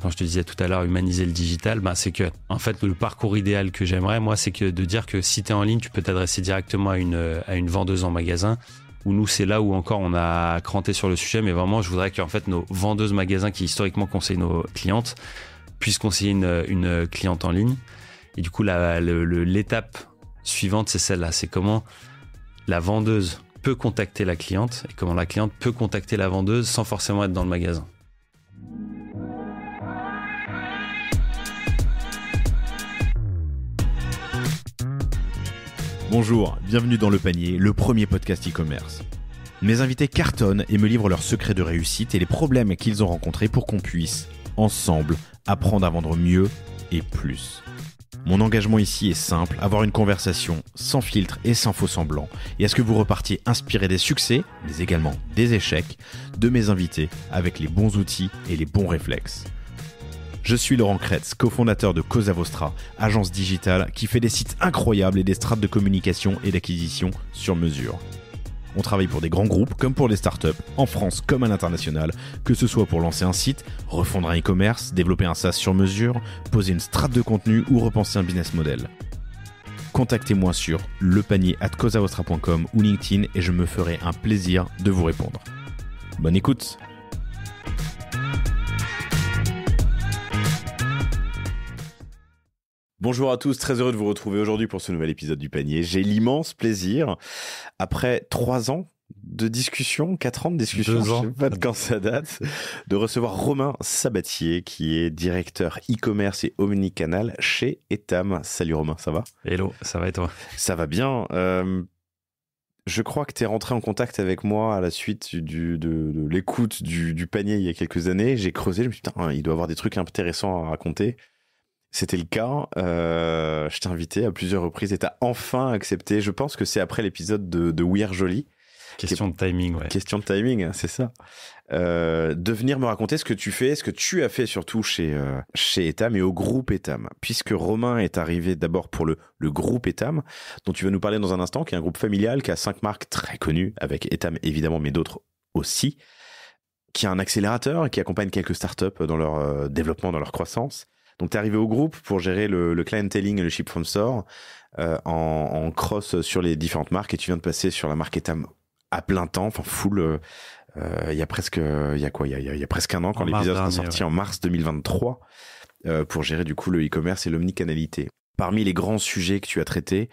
quand je te disais tout à l'heure humaniser le digital, c'est que en fait le parcours idéal que j'aimerais moi, c'est que de dire que si tu es en ligne, tu peux t'adresser directement à une vendeuse en magasin. Où nous, c'est là où encore on a cranté sur le sujet, mais vraiment, je voudrais que en fait nos vendeuses magasins qui historiquement conseillent nos clientes puissent conseiller une cliente en ligne. Et du coup, l'étape suivante, c'est celle-là. C'est comment la vendeuse peut contacter la cliente et comment la cliente peut contacter la vendeuse sans forcément être dans le magasin. Bonjour, bienvenue dans Le Panier, le premier podcast e-commerce. Mes invités cartonnent et me livrent leurs secrets de réussite et les problèmes qu'ils ont rencontrés pour qu'on puisse, ensemble, apprendre à vendre mieux et plus. Mon engagement ici est simple, avoir une conversation sans filtre et sans faux semblants, et à ce que vous repartiez inspiré des succès, mais également des échecs, de mes invités avec les bons outils et les bons réflexes. Je suis Laurent Kretz, cofondateur de Cosa Vostra, agence digitale qui fait des sites incroyables et des strates de communication et d'acquisition sur mesure. On travaille pour des grands groupes comme pour des startups, en France comme à l'international, que ce soit pour lancer un site, refondre un e-commerce, développer un SaaS sur mesure, poser une strate de contenu ou repenser un business model. Contactez-moi sur lepanier@cosavostra.com ou LinkedIn et je me ferai un plaisir de vous répondre. Bonne écoute! Bonjour à tous, très heureux de vous retrouver aujourd'hui pour ce nouvel épisode du Panier. J'ai l'immense plaisir, après 3 ans de discussion, 4 ans de discussion, je ne sais pas de quand ça date, de recevoir Romain Sabatier, qui est directeur e-commerce et omnicanal chez Etam. Salut Romain, ça va ? Hello, ça va et toi ? Ça va bien. Je crois que tu es rentré en contact avec moi à la suite de l'écoute du Panier il y a quelques années. J'ai creusé, je me suis dit, putain, il doit avoir des trucs intéressants à raconter. C'était le cas, je t'ai invité à plusieurs reprises et t'as enfin accepté. Je pense que c'est après l'épisode de We Are Jolly. Question de timing, ouais. Question de timing, c'est ça. De venir me raconter ce que tu fais, ce que tu as fait surtout chez Etam et au groupe Etam. Puisque Romain est arrivé d'abord pour le groupe Etam, dont tu vas nous parler dans un instant, qui est un groupe familial, qui a 5 marques très connues, avec Etam évidemment, mais d'autres aussi, qui a un accélérateur et qui accompagne quelques startups dans leur développement, dans leur croissance. Donc, tu es arrivé au groupe pour gérer le clienteling et le ship from store en cross sur les différentes marques et tu viens de passer sur la marque Etam à plein temps, enfin full. Il y a presque un an quand l'épisode sera sorti en mars 2023 pour gérer du coup le e-commerce et l'omnicanalité. Parmi les grands sujets que tu as traités,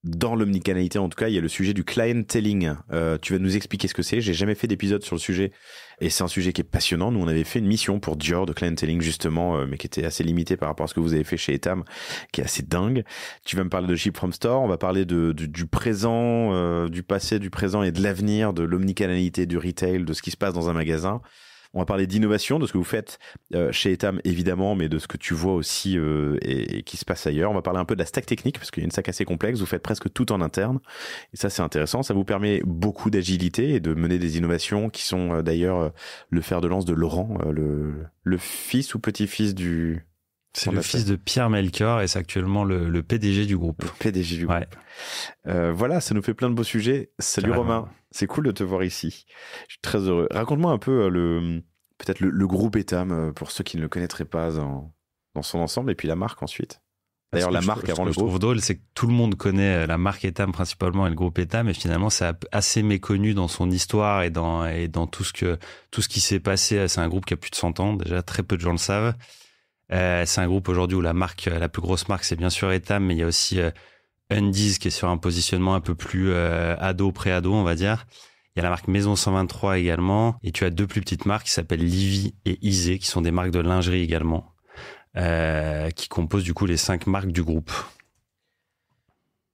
dans l'omnicanalité, en tout cas, il y a le sujet du clienteling. Tu vas nous expliquer ce que c'est. J'ai jamais fait d'épisode sur le sujet et c'est un sujet qui est passionnant. Nous, on avait fait une mission pour Dior de clienteling justement, mais qui était assez limitée par rapport à ce que vous avez fait chez Etam, qui est assez dingue. Tu vas me parler de Ship from Store. On va parler du présent, du passé, du présent et de l'avenir, de l'omnicanalité, du retail, de ce qui se passe dans un magasin. On va parler d'innovation, de ce que vous faites chez Etam évidemment, mais de ce que tu vois aussi et qui se passe ailleurs. On va parler un peu de la stack technique parce qu'il y a une stack assez complexe. Vous faites presque tout en interne et ça c'est intéressant. Ça vous permet beaucoup d'agilité et de mener des innovations qui sont d'ailleurs le fer de lance de Laurent, le fils ou petit-fils du... C'est le fils de Pierre Melchior et c'est actuellement le PDG du groupe. Le PDG du groupe. Voilà, ça nous fait plein de beaux sujets. Salut Romain, c'est cool de te voir ici. Je suis très heureux. Raconte-moi un peu peut-être le groupe Etam pour ceux qui ne le connaîtraient pas dans son ensemble et puis la marque ensuite. D'ailleurs, la marque avant le groupe. Ce que je trouve drôle, c'est que tout le monde connaît la marque Etam principalement et le groupe Etam, et finalement, c'est assez méconnu dans son histoire et dans tout ce qui s'est passé. C'est un groupe qui a plus de 100 ans, déjà très peu de gens le savent. C'est un groupe aujourd'hui où la plus grosse marque, c'est bien sûr Etam, mais il y a aussi Undies qui est sur un positionnement un peu plus pré-ado, on va dire. Il y a la marque Maison 123 également, et tu as 2 plus petites marques qui s'appellent Livy et Isée, qui sont des marques de lingerie également, qui composent du coup les 5 marques du groupe.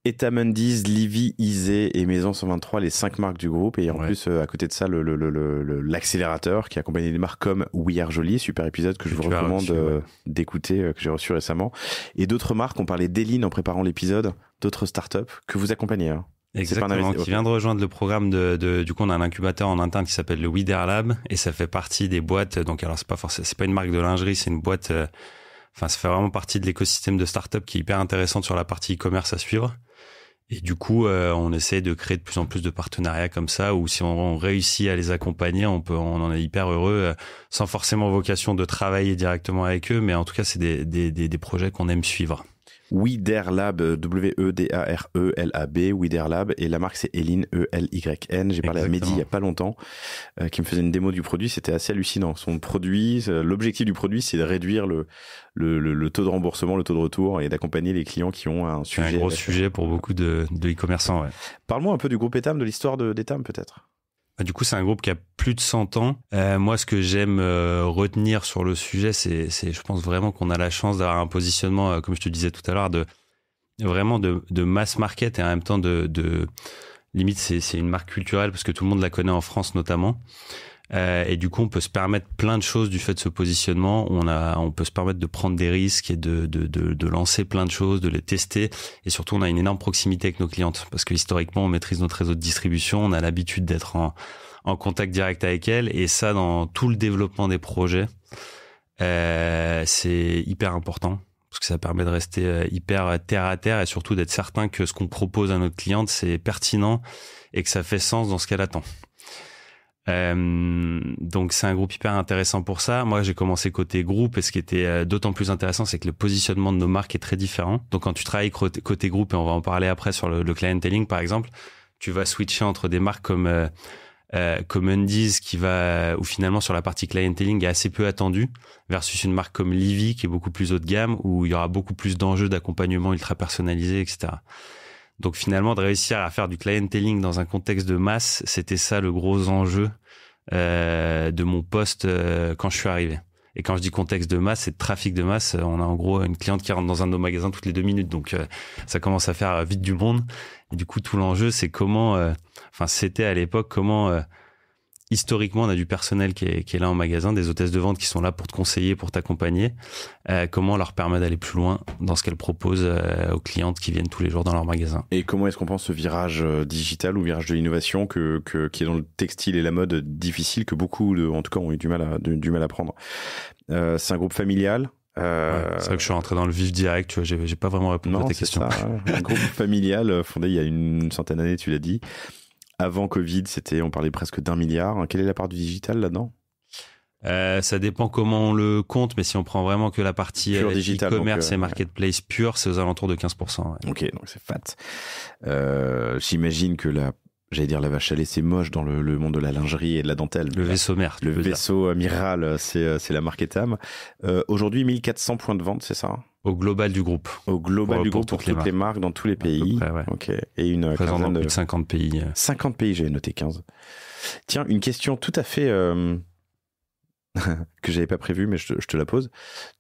Etam, Undies, Livy, Isée et Maison 123, les 5 marques du groupe. Et en plus, à côté de ça, l'accélérateur qui accompagne des marques comme We Are Jolly, super épisode que je vous recommande d'écouter, que j'ai reçu récemment. Et d'autres marques, on parlait d'Eline en préparant l'épisode, d'autres startups que vous accompagniez. Hein. Exactement, qui vient de rejoindre le programme du coup, on a un incubateur en interne qui s'appelle le Wider Lab et ça fait partie des boîtes. Donc, alors, c'est pas une marque de lingerie, c'est une boîte, ça fait vraiment partie de l'écosystème de startups qui est hyper intéressante sur la partie e-commerce à suivre. Et du coup, on essaie de créer de plus en plus de partenariats comme ça, où si on réussit à les accompagner, on en est hyper heureux, sans forcément vocation de travailler directement avec eux, mais en tout cas, c'est des projets qu'on aime suivre. Widerlab, W-E-D-A-R-E-L-A-B, Widerlab, et la marque c'est Elyn, E-L-Y-N. J'ai parlé à Mehdi il y a pas longtemps, qui me faisait une démo du produit, c'était assez hallucinant. Son produit, l'objectif du produit, c'est de réduire le taux de remboursement, le taux de retour, et d'accompagner les clients qui ont un sujet. C'est un gros sujet pour beaucoup de e-commerçants, ouais. Parle-moi un peu du groupe Etam, de l'histoire d'Etam peut-être. Du coup, c'est un groupe qui a plus de 100 ans. Moi, ce que j'aime retenir sur le sujet, c'est, je pense vraiment qu'on a la chance d'avoir un positionnement, comme je te disais tout à l'heure, vraiment de mass market et en même temps limite, c'est une marque culturelle parce que tout le monde la connaît en France notamment. Et du coup, on peut se permettre plein de choses du fait de ce positionnement. On peut se permettre de prendre des risques et de lancer plein de choses, de les tester. Et surtout, on a une énorme proximité avec nos clientes parce que historiquement, on maîtrise notre réseau de distribution. On a l'habitude d'être en contact direct avec elles. Et ça, dans tout le développement des projets, c'est hyper important parce que ça permet de rester hyper terre à terre et surtout d'être certain que ce qu'on propose à notre cliente, c'est pertinent et que ça fait sens dans ce qu'elle attend. Donc c'est un groupe hyper intéressant pour ça. Moi j'ai commencé côté groupe et ce qui était d'autant plus intéressant c'est que le positionnement de nos marques est très différent. Donc quand tu travailles côté groupe, et on va en parler après sur le clienteling par exemple, tu vas switcher entre des marques comme Undies où finalement sur la partie clienteling est assez peu attendue versus une marque comme Livy qui est beaucoup plus haut de gamme où il y aura beaucoup plus d'enjeux d'accompagnement ultra personnalisé, etc. Donc finalement, de réussir à faire du clienteling dans un contexte de masse, c'était ça le gros enjeu de mon poste quand je suis arrivé. Et quand je dis contexte de masse, c'est de trafic de masse. On a en gros une cliente qui rentre dans un de nos magasins toutes les 2 minutes. Donc ça commence à faire vite du monde. Et du coup, tout l'enjeu, c'est c'était à l'époque comment... historiquement, on a du personnel qui est là en magasin, des hôtesses de vente qui sont là pour te conseiller, pour t'accompagner. Comment on leur permet d'aller plus loin dans ce qu'elles proposent aux clientes qui viennent tous les jours dans leur magasin. Et comment est-ce qu'on pense ce virage digital ou virage de l'innovation qui est dans le textile et la mode difficile que beaucoup, en tout cas, ont eu du mal à prendre. C'est un groupe familial. Ouais, c'est vrai que je suis rentré dans le vif direct, tu vois, j'ai pas vraiment répondu à tes questions. Ça, un groupe familial fondé il y a une centaine d'années, tu l'as dit. Avant Covid, on parlait presque d'1 milliard. Quelle est la part du digital là-dedans ? Ça dépend comment on le compte, mais si on prend vraiment que la partie e-commerce et marketplace pure, c'est aux alentours de 15%. Ouais. Ok, donc c'est fat. J'imagine que la vache à lait, c'est moche dans le monde de la lingerie et de la dentelle. Le vaisseau mère. Le vaisseau amiral, c'est la marque Etam. Aujourd'hui, 1400 points de vente, c'est ça ? Au global du groupe. Au global du groupe pour toutes les marques dans tous les pays. Près, ouais. Ok. Et une présent dans plus de 50 pays. 50 pays, j'avais noté 15. Tiens, une question tout à fait que j'avais pas prévue, mais je te la pose.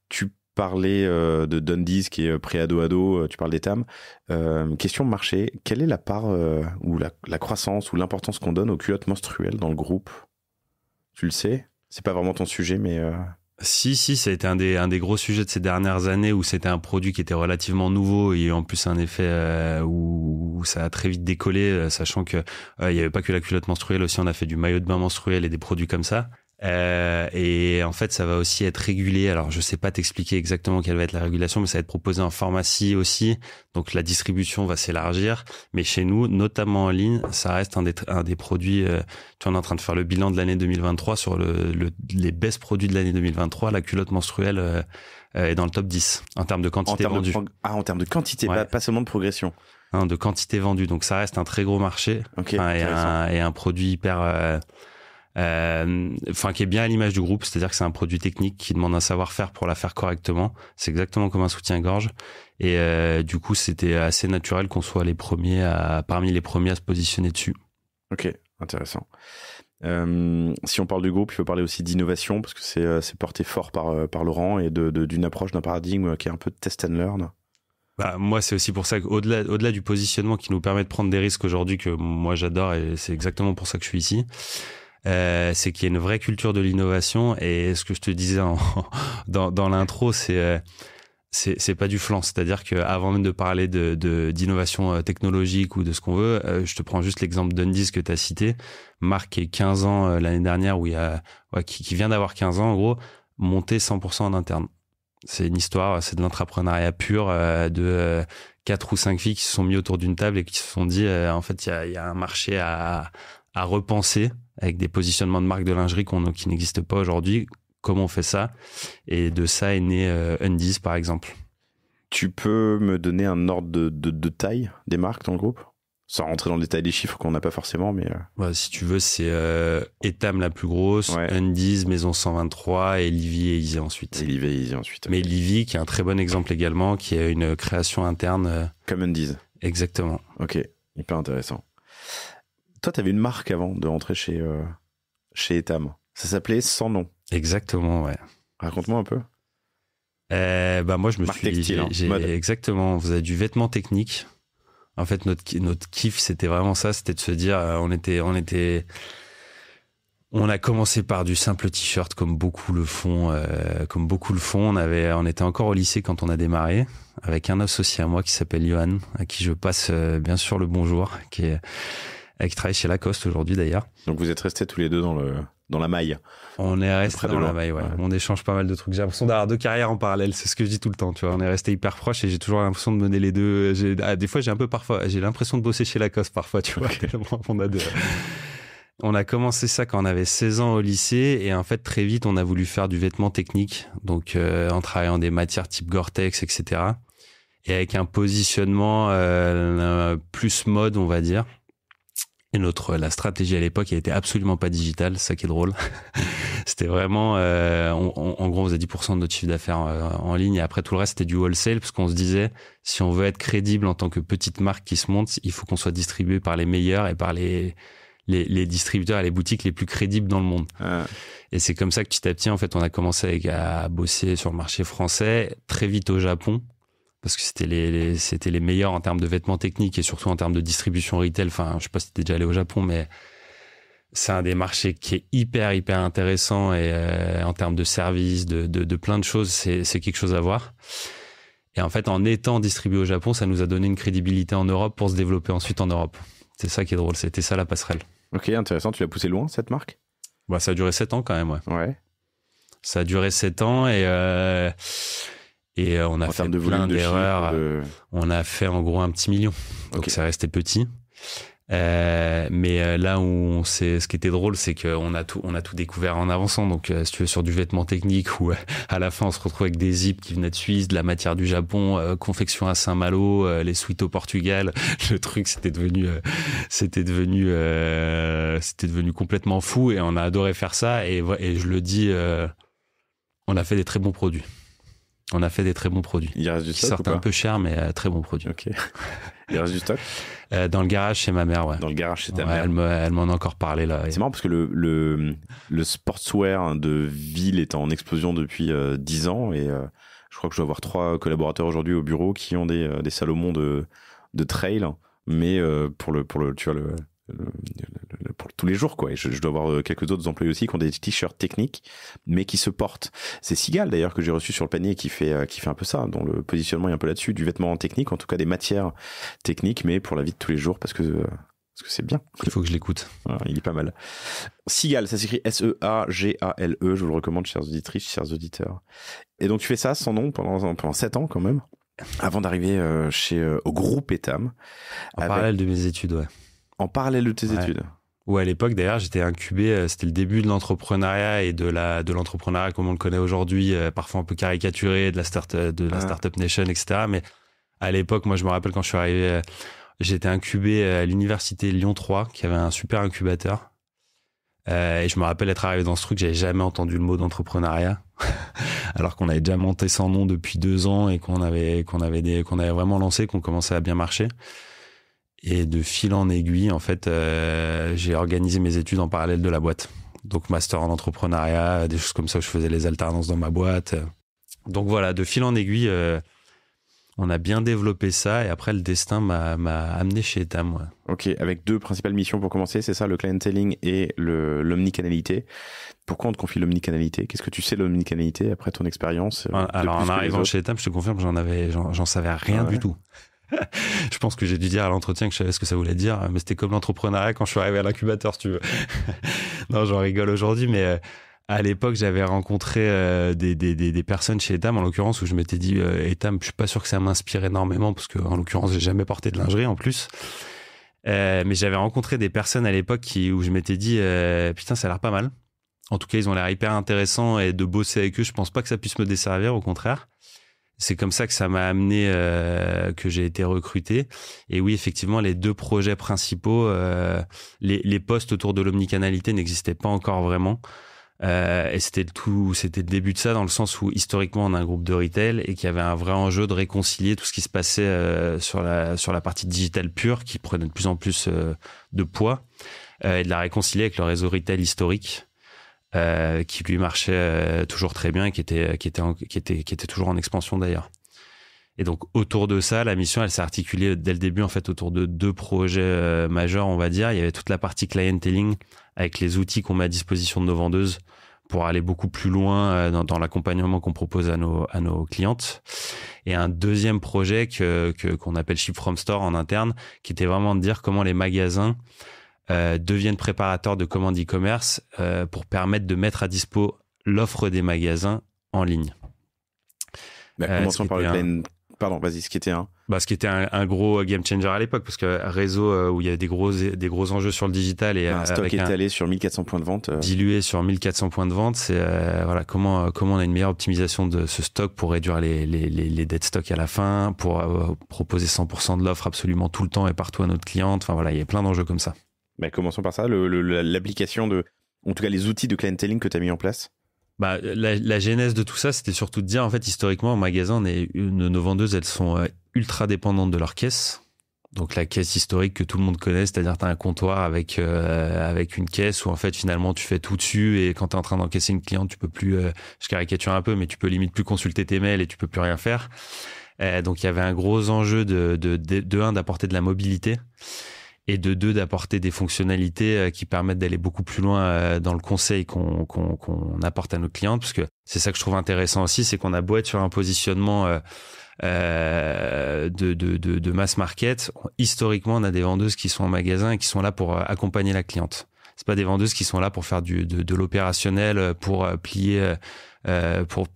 Tu parlais de Dundies qui est pré-ado, tu parles d'Etam. Question marché, quelle est la part ou la croissance ou l'importance qu'on donne aux culottes menstruelles dans le groupe ? Tu le sais ? C'est pas vraiment ton sujet, mais... Si, ça a été un des gros sujets de ces dernières années où c'était un produit qui était relativement nouveau et en plus un effet où ça a très vite décollé, sachant que il y avait pas que la culotte menstruelle, aussi on a fait du maillot de bain menstruel et des produits comme ça. Et en fait, ça va aussi être régulé. Alors, je sais pas t'expliquer exactement quelle va être la régulation, mais ça va être proposé en pharmacie aussi. Donc, la distribution va s'élargir. Mais chez nous, notamment en ligne, ça reste un des produits. Tu en es en train de faire le bilan de l'année 2023 sur les best produits de l'année 2023. La culotte menstruelle est dans le top 10 en termes de quantité vendue. En termes de quantité, ouais. pas seulement de progression. Non, de quantité vendue. Donc, ça reste un très gros marché. Okay, et un produit hyper... qui est bien à l'image du groupe, c'est-à-dire que c'est un produit technique qui demande un savoir-faire pour la faire correctement. C'est exactement comme un soutien-gorge. Et du coup, c'était assez naturel qu'on soit parmi les premiers à se positionner dessus. Ok, intéressant. Si on parle du groupe, il faut parler aussi d'innovation parce que c'est porté fort par Laurent et d'une approche, d'un paradigme qui est un peu test and learn. Moi, c'est aussi pour ça qu'au-delà du positionnement qui nous permet de prendre des risques aujourd'hui, que moi j'adore et c'est exactement pour ça que je suis ici. C'est qu'il y a une vraie culture de l'innovation et ce que je te disais dans l'intro, c'est pas du flan, c'est-à-dire que avant même de parler d'innovation technologique ou de ce qu'on veut, je te prends juste l'exemple d'Undies que tu as cité, marque qui est 15 ans l'année dernière qui vient d'avoir 15 ans en gros, monté 100% en interne. C'est une histoire, c'est de l'entrepreneuriat pur de 4 ou 5 filles qui se sont mis autour d'une table et qui se sont dit en fait il y a un marché à repenser avec des positionnements de marque de lingerie qui n'existent pas aujourd'hui. Comment on fait ça? Et de ça est né Undies par exemple. Tu peux me donner un ordre de taille des marques dans le groupe? Sans rentrer dans le détail des chiffres qu'on n'a pas forcément, mais... Si tu veux, c'est Etam la plus grosse, Undies, Maison 123 et Livy et Easy ensuite. Okay. Mais Livy, qui est un très bon exemple également, qui est une création interne. Comme Undies. Exactement. Ok, hyper intéressant. Toi, tu avais une marque avant de rentrer chez Etam. Ça s'appelait Sans Nom. Exactement, ouais. Raconte-moi un peu. Moi, je me marque suis... textile, exactement, vous avez du vêtement technique. En fait, notre kiff, c'était vraiment ça, c'était de se dire, on a commencé par du simple t-shirt comme beaucoup le font. On était encore au lycée quand on a démarré, avec un associé à moi qui s'appelle Johan, à qui je passe bien sûr le bonjour, qui travaille chez Lacoste aujourd'hui d'ailleurs. Donc vous êtes restés tous les deux dans la maille. On est restés dans la maille, ouais. On échange pas mal de trucs. J'ai l'impression d'avoir 2 carrières en parallèle. C'est ce que je dis tout le temps, tu vois. On est restés hyper proches et j'ai toujours l'impression de mener les deux. Des fois, j'ai l'impression de bosser chez Lacoste parfois, tu vois. Okay. On a commencé ça quand on avait 16 ans au lycée et en fait, très vite, on a voulu faire du vêtement technique. Donc, en travaillant des matières type Gore-Tex, etc. Et avec un positionnement plus mode, on va dire. Et la stratégie à l'époque, elle était absolument pas digitale, c'est ça qui est drôle. C'était vraiment, en gros, on faisait 10% de notre chiffre d'affaires en ligne et après tout le reste, c'était du wholesale parce qu'on se disait, si on veut être crédible en tant que petite marque qui se monte, il faut qu'on soit distribué par les meilleurs et par les distributeurs et les boutiques les plus crédibles dans le monde. Et c'est comme ça que petit à petit, en fait, on a commencé à bosser sur le marché français, très vite au Japon. Parce que c'était les meilleurs en termes de vêtements techniques et surtout en termes de distribution retail. Enfin, je sais pas si t'es déjà allé au Japon, mais c'est un des marchés qui est hyper intéressant et en termes de services, de plein de choses, c'est quelque chose à voir. Et en fait, en étant distribué au Japon, ça nous a donné une crédibilité en Europe pour se développer ensuite en Europe. C'est ça qui est drôle, c'était ça la passerelle. Ok, intéressant. Tu l'as poussé loin, cette marque? Ça a duré 7 ans quand même, ouais. Ouais. Ça a duré 7 ans et on a fait plein d'erreurs. On a fait en gros 1 petit million. Donc ça restait petit. Mais là où ce qui était drôle, c'est qu'on a tout découvert en avançant. Donc si tu veux, sur du vêtement technique où à la fin on se retrouve avec des zips qui venaient de Suisse, de la matière du Japon, confection à Saint-Malo, les suites au Portugal. Le truc, c'était devenu complètement fou et on a adoré faire ça. Et je le dis, on a fait des très bons produits. Il reste du stock. Qui sortent un peu cher, mais très bons produits. Ok. Il reste du stock? Dans le garage chez ma mère, ouais. Dans le garage chez ta mère. Elle m'en a encore parlé, là. C'est marrant parce que le sportswear de ville est en explosion depuis 10 ans et je crois que je dois avoir 3 collaborateurs aujourd'hui au bureau qui ont des Salomon de trail, mais pour tu vois, pour tous les jours, quoi. Et je dois avoir quelques autres employés aussi qui ont des t-shirts techniques mais qui se portent. C'est Sigal d'ailleurs que j'ai reçu sur le panier qui fait un peu ça, dont le positionnement est un peu là-dessus, du vêtement technique, en tout cas des matières techniques, mais pour la vie de tous les jours parce que c'est bien. Il faut que je l'écoute. Voilà, il est pas mal. Sigal, ça s'écrit Seagale, je vous le recommande, chères auditrices, chers auditeurs. Et donc tu fais ça sans nom pendant 7 ans quand même, avant d'arriver au groupe Etam. En parallèle de mes études, ouais. En parallèle de tes études. Ou à l'époque, d'ailleurs, j'étais incubé, c'était le début de l'entrepreneuriat et de l'entrepreneuriat comme on le connaît aujourd'hui, parfois un peu caricaturé, de la Startup Nation, etc. Mais à l'époque, moi, je me rappelle quand je suis arrivé, j'étais incubé à l'université Lyon 3, qui avait un super incubateur. Et je me rappelle être arrivé dans ce truc, j'avais jamais entendu le mot d'entrepreneuriat. Alors qu'on avait déjà monté Sans Nom depuis 2 ans et qu'on avait vraiment lancé, qu'on commençait à bien marcher. Et de fil en aiguille, en fait, j'ai organisé mes études en parallèle de la boîte. Donc, master en entrepreneuriat, des choses comme ça, je faisais les alternances dans ma boîte. Donc voilà, de fil en aiguille, on a bien développé ça. Et après, le destin m'a amené chez Etam. Ouais. Ok, avec 2 principales missions pour commencer, c'est ça, le clienteling et l'omnicanalité. Pourquoi on te confie l'omnicanalité? Qu'est-ce que tu sais de l'omnicanalité après ton expérience? Alors, en arrivant chez Etam, je te confirme que j'en savais rien du tout. Je pense que j'ai dû dire à l'entretien que je savais ce que ça voulait dire, mais c'était comme l'entrepreneuriat quand je suis arrivé à l'incubateur, si tu veux. Non, j'en rigole aujourd'hui, mais À l'époque, j'avais rencontré des personnes chez Etam, en l'occurrence, où je m'étais dit Etam, je suis pas sûr que ça m'inspire énormément parce que en l'occurrence, j'ai jamais porté de lingerie en plus. Mais j'avais rencontré des personnes à l'époque où je m'étais dit putain, ça a l'air pas mal. En tout cas, ils ont l'air hyper intéressants et de bosser avec eux, je pense pas que ça puisse me desservir, au contraire. C'est comme ça que ça m'a amené, que j'ai été recruté. Et oui, effectivement, les 2 projets principaux, les postes autour de l'omnicanalité n'existaient pas encore vraiment. Et c'était le début de ça, dans le sens où historiquement on a un groupe de retail et qu'il y avait un vrai enjeu de réconcilier tout ce qui se passait sur la partie digitale pure, qui prenait de plus en plus de poids, et de la réconcilier avec le réseau retail historique, qui lui marchait toujours très bien et qui était toujours en expansion d'ailleurs. Et donc autour de ça, la mission, elle s'est articulée dès le début en fait autour de 2 projets majeurs, on va dire. Il y avait toute la partie clienteling avec les outils qu'on met à disposition de nos vendeuses pour aller beaucoup plus loin dans l'accompagnement qu'on propose à nos clientes. Et un deuxième projet qu'on appelle Ship from Store en interne, qui était vraiment de dire comment les magasins deviennent préparateurs de commandes e-commerce pour permettre de mettre à dispo l'offre des magasins en ligne. Commençons par le Pardon, vas-y, ce qui était un gros game changer à l'époque, parce que réseau où il y avait des gros enjeux sur le digital et un stock étalé sur 1400 points de vente, dilué sur 1400 points de vente, c'est comment on a une meilleure optimisation de ce stock pour réduire les dead stock à la fin, pour proposer 100% de l'offre absolument tout le temps et partout à notre cliente. Enfin voilà, il y a plein d'enjeux comme ça. Commençons par ça, l'application en tout cas les outils de clienteling que tu as mis en place. La genèse de tout ça, c'était surtout de dire, en fait, historiquement, en magasin, nos vendeuses, elles sont ultra dépendantes de leur caisse. Donc, la caisse historique que tout le monde connaît, c'est-à-dire tu as un comptoir avec une caisse où, en fait, finalement, tu fais tout dessus et quand tu es en train d'encaisser une cliente, tu peux plus, je caricature un peu, mais tu peux limite plus consulter tes mails et tu peux plus rien faire. Donc, il y avait un gros enjeu de un, d'apporter de la mobilité. Et de 2, d'apporter des fonctionnalités qui permettent d'aller beaucoup plus loin dans le conseil qu'on apporte à nos clientes, parce que c'est ça que je trouve intéressant aussi, c'est qu'on a beau être sur un positionnement de mass market, historiquement on a des vendeuses qui sont en magasin et qui sont là pour accompagner la cliente. C'est pas des vendeuses qui sont là pour faire de l'opérationnel, pour plier, pour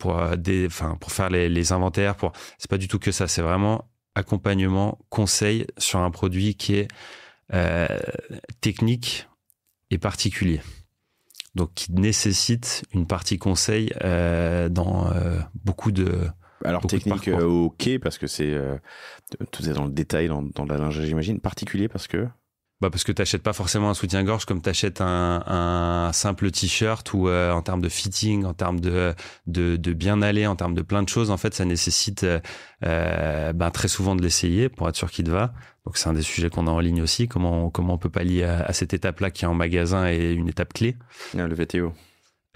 faire les inventaires, c'est pas du tout que ça, c'est vraiment accompagnement, conseil sur un produit qui est technique et particulier, donc qui nécessite une partie conseil dans beaucoup de technique ok, parce que c'est tout est dans le détail dans la lingerie, j'imagine. Particulier parce que t'achètes pas forcément un soutien-gorge comme t'achètes un simple t-shirt, ou en termes de fitting, en termes de bien aller, en termes de plein de choses. En fait, ça nécessite très souvent de l'essayer pour être sûr qu'il te va. Donc, c'est un des sujets qu'on a en ligne aussi. Comment on peut pallier à cette étape-là qui est en magasin et une étape clé. Le VTO.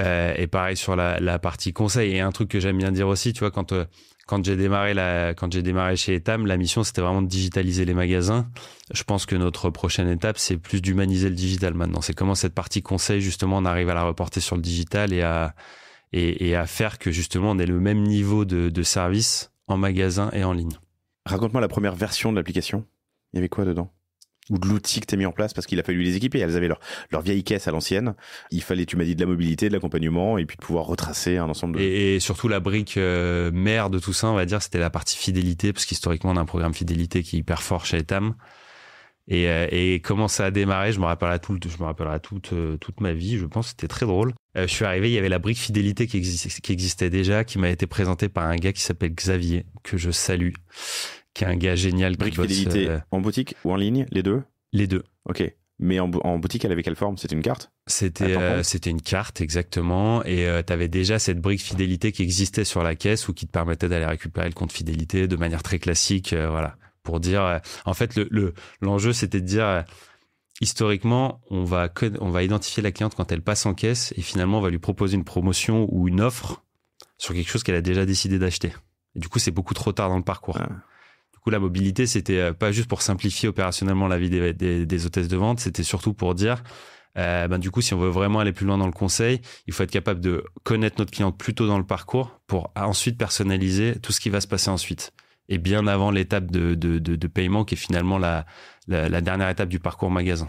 Et pareil sur la partie conseil. Et un truc que j'aime bien dire aussi, tu vois, quand j'ai démarré chez Etam, la mission, c'était vraiment de digitaliser les magasins. Je pense que notre prochaine étape, c'est plus d'humaniser le digital maintenant. C'est comment cette partie conseil, justement, on arrive à la reporter sur le digital et à faire que, justement, on ait le même niveau de service en magasin et en ligne. Raconte-moi la première version de l'application. Il y avait quoi dedans ? Ou de l'outil que tu as mis en place, parce qu'il a fallu les équiper. Elles avaient leur vieille caisse à l'ancienne. Il fallait, tu m'as dit, de la mobilité, de l'accompagnement, et puis de pouvoir retracer un ensemble de... Et surtout, la brique mère de tout ça, on va dire, c'était la partie fidélité, parce qu'historiquement, on a un programme fidélité qui est hyper fort chez Etam. Et comment ça a démarré, je me rappellerai toute ma vie, je pense, c'était très drôle. Je suis arrivé, il y avait la brique fidélité qui existait déjà, qui m'a été présentée par un gars qui s'appelle Xavier, que je salue, qui est un gars génial. Brique fidélité en boutique ou en ligne, les deux ? Les deux. Ok. Mais en boutique, elle avait quelle forme ? C'était une carte ? C'était une carte, exactement. Et tu avais déjà cette brique fidélité qui existait sur la caisse, ou qui te permettait d'aller récupérer le compte fidélité de manière très classique. Voilà. Pour dire, en fait, l'enjeu, c'était de dire, historiquement, on va identifier la cliente quand elle passe en caisse, et finalement, on va lui proposer une promotion ou une offre sur quelque chose qu'elle a déjà décidé d'acheter. Et du coup, c'est beaucoup trop tard dans le parcours. Ah. Du coup, la mobilité, c'était pas juste pour simplifier opérationnellement la vie des hôtesses de vente, c'était surtout pour dire, du coup, si on veut vraiment aller plus loin dans le conseil, il faut être capable de connaître notre cliente plus tôt dans le parcours pour ensuite personnaliser tout ce qui va se passer ensuite. Et bien avant l'étape de paiement, qui est finalement la dernière étape du parcours magasin.